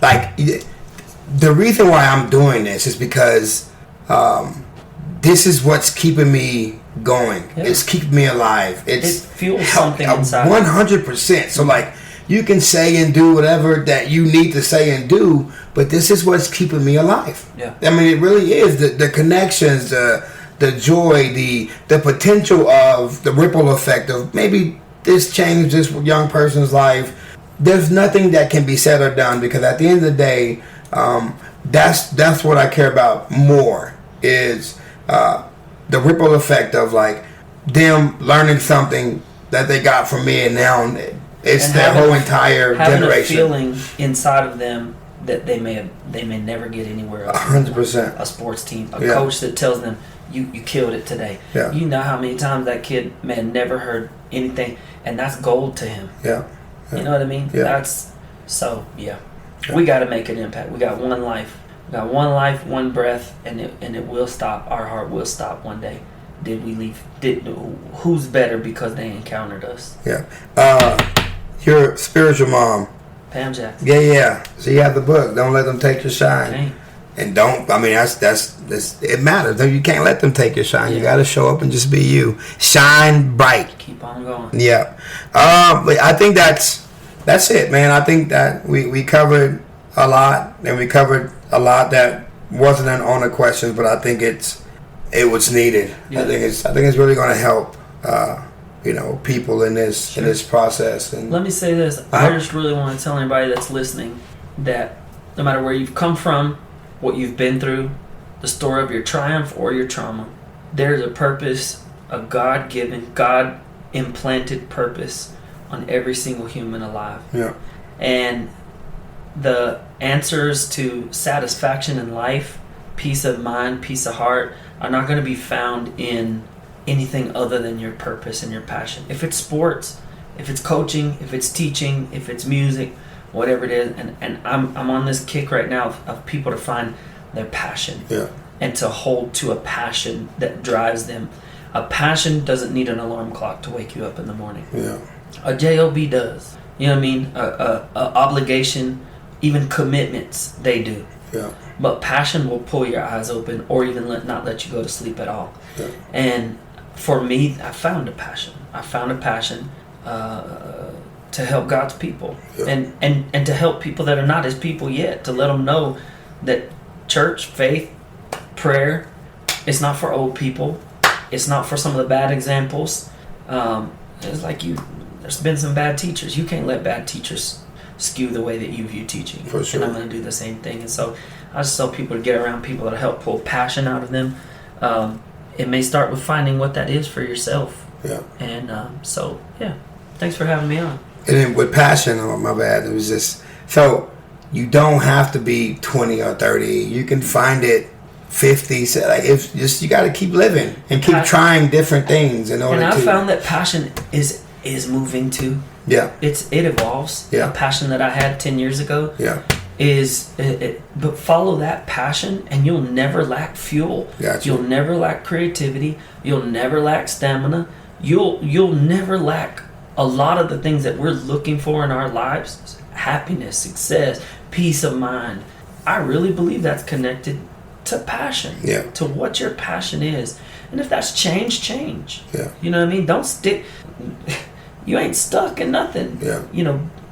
Speaker 2: Like, the reason why I'm doing this is because this is what's keeping me going. Yeah. It's keeping me alive. It
Speaker 3: fuels something inside.
Speaker 2: 100%. So, like, you can say and do whatever that you need to say and do, but this is what's keeping me alive. Yeah. I mean, it really is. The connections, the joy, the potential of the ripple effect of maybe this changed this young person's life. There's nothing that can be said or done, because at the end of the day, that's what I care about more, is the ripple effect of, like, them learning something that they got from me, and now it's their whole entire generation.
Speaker 3: Having a feeling inside of them that they may never get anywhere else.
Speaker 2: 100%.
Speaker 3: A sports team, a coach that tells them, you killed it today. Yeah. You know how many times that kid may have never heard anything, and that's gold to him. Yeah. You know what I mean? Yeah. We got to make an impact. We got one life. We got one life, one breath, and it will stop. Our heart will stop one day. Did we leave? Who's better because they encountered us? Yeah.
Speaker 2: Your spiritual mom,
Speaker 3: Pam Jackson.
Speaker 2: Yeah. So you have the book. Don't let them take your shine. Okay. And don't. I mean, that's it matters. You can't let them take your shine. Yeah. You got to show up and just be you. Shine bright.
Speaker 3: Keep on going.
Speaker 2: Yeah. But I think that's it, man. I think that we covered a lot, and we covered a lot that wasn't on the questions, but I think it was needed. Yeah. I think it's really going to help. People in this process. And
Speaker 3: let me say this: I just really want to tell anybody that's listening that no matter where you've come from, what you've been through, the story of your triumph or your trauma, there's a purpose, a God-given, God-implanted purpose on every single human alive. Yeah. And the answers to satisfaction in life, peace of mind, peace of heart, are not going to be found in anything other than your purpose and your passion. If it's sports, if it's coaching, if it's teaching, if it's music, whatever it is, and I'm on this kick right now of people to find their passion, and to hold to a passion that drives them. A passion doesn't need an alarm clock to wake you up in the morning. Yeah. A job does. You know what I mean? A obligation, even commitments, they do. Yeah. But passion will pull your eyes open, or even not let you go to sleep at all. Yeah. And for me, I found a passion. To help God's people, and to help people that are not His people yet, to let them know that church, faith, prayer, it's not for old people. It's not for some of the bad examples. It's like there's been some bad teachers. You can't let bad teachers skew the way that you view teaching. For sure. And I'm going to do the same thing. And so I just tell people to get around people that help pull passion out of them. It may start with finding what that is for yourself. Yeah. And thanks for having me on.
Speaker 2: And then with passion, my bad, it was just, so you don't have to be 20 or 30. You can find it 50. So like, if just, you got to keep living and keep trying different things in order to.
Speaker 3: And I found that passion is moving too. Yeah. It evolves. Yeah. The passion that I had 10 years ago. Yeah. But follow that passion and you'll never lack fuel. Gotcha. You'll never lack creativity. You'll never lack stamina. You'll never lack a lot of the things that we're looking for in our lives. Happiness, success, peace of mind. I really believe that's connected to passion. Yeah. To what your passion is. And if that's change. Yeah. You know what I mean? Don't stick. You ain't stuck in nothing. Yeah.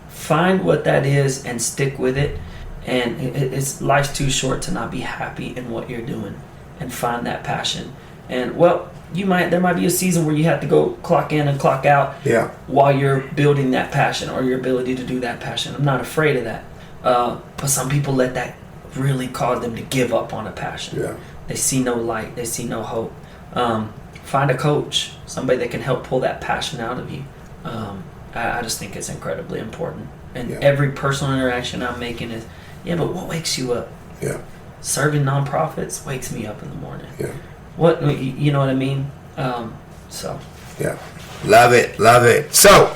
Speaker 3: Find what that is and stick with it. And it's life's too short to not be happy in what you're doing, and find that passion. And there might be a season where you have to go clock in and clock out. Yeah. While you're building that passion or your ability to do that passion. I'm not afraid of that. But some people let that really cause them to give up on a passion. Yeah. They see no light. They see no hope. Find a coach, somebody that can help pull that passion out of you. I just think it's incredibly important. And every personal interaction I'm making is, but what wakes you up? Yeah. Serving nonprofits wakes me up in the morning. Yeah. What, you know what I mean? Yeah.
Speaker 2: Love it. So,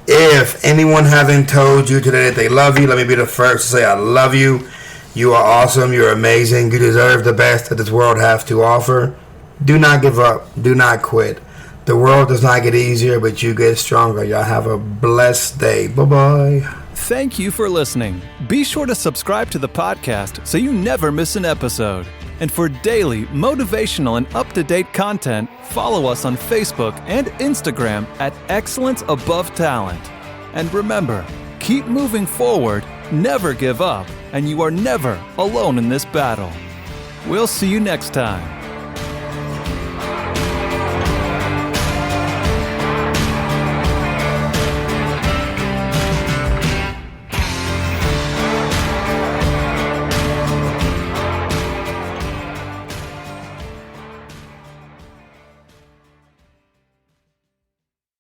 Speaker 2: If anyone hasn't told you today that they love you, let me be the first to say I love you. You are awesome. You're amazing. You deserve the best that this world has to offer. Do not give up. Do not quit. The world does not get easier, but you get stronger. Y'all have a blessed day. Bye-bye.
Speaker 1: Thank you for listening. Be sure to subscribe to the podcast so you never miss an episode. And for daily motivational and up-to-date content, follow us on Facebook and Instagram at Excellence Above Talent. And remember, keep moving forward, never give up, and you are never alone in this battle. We'll see you next time.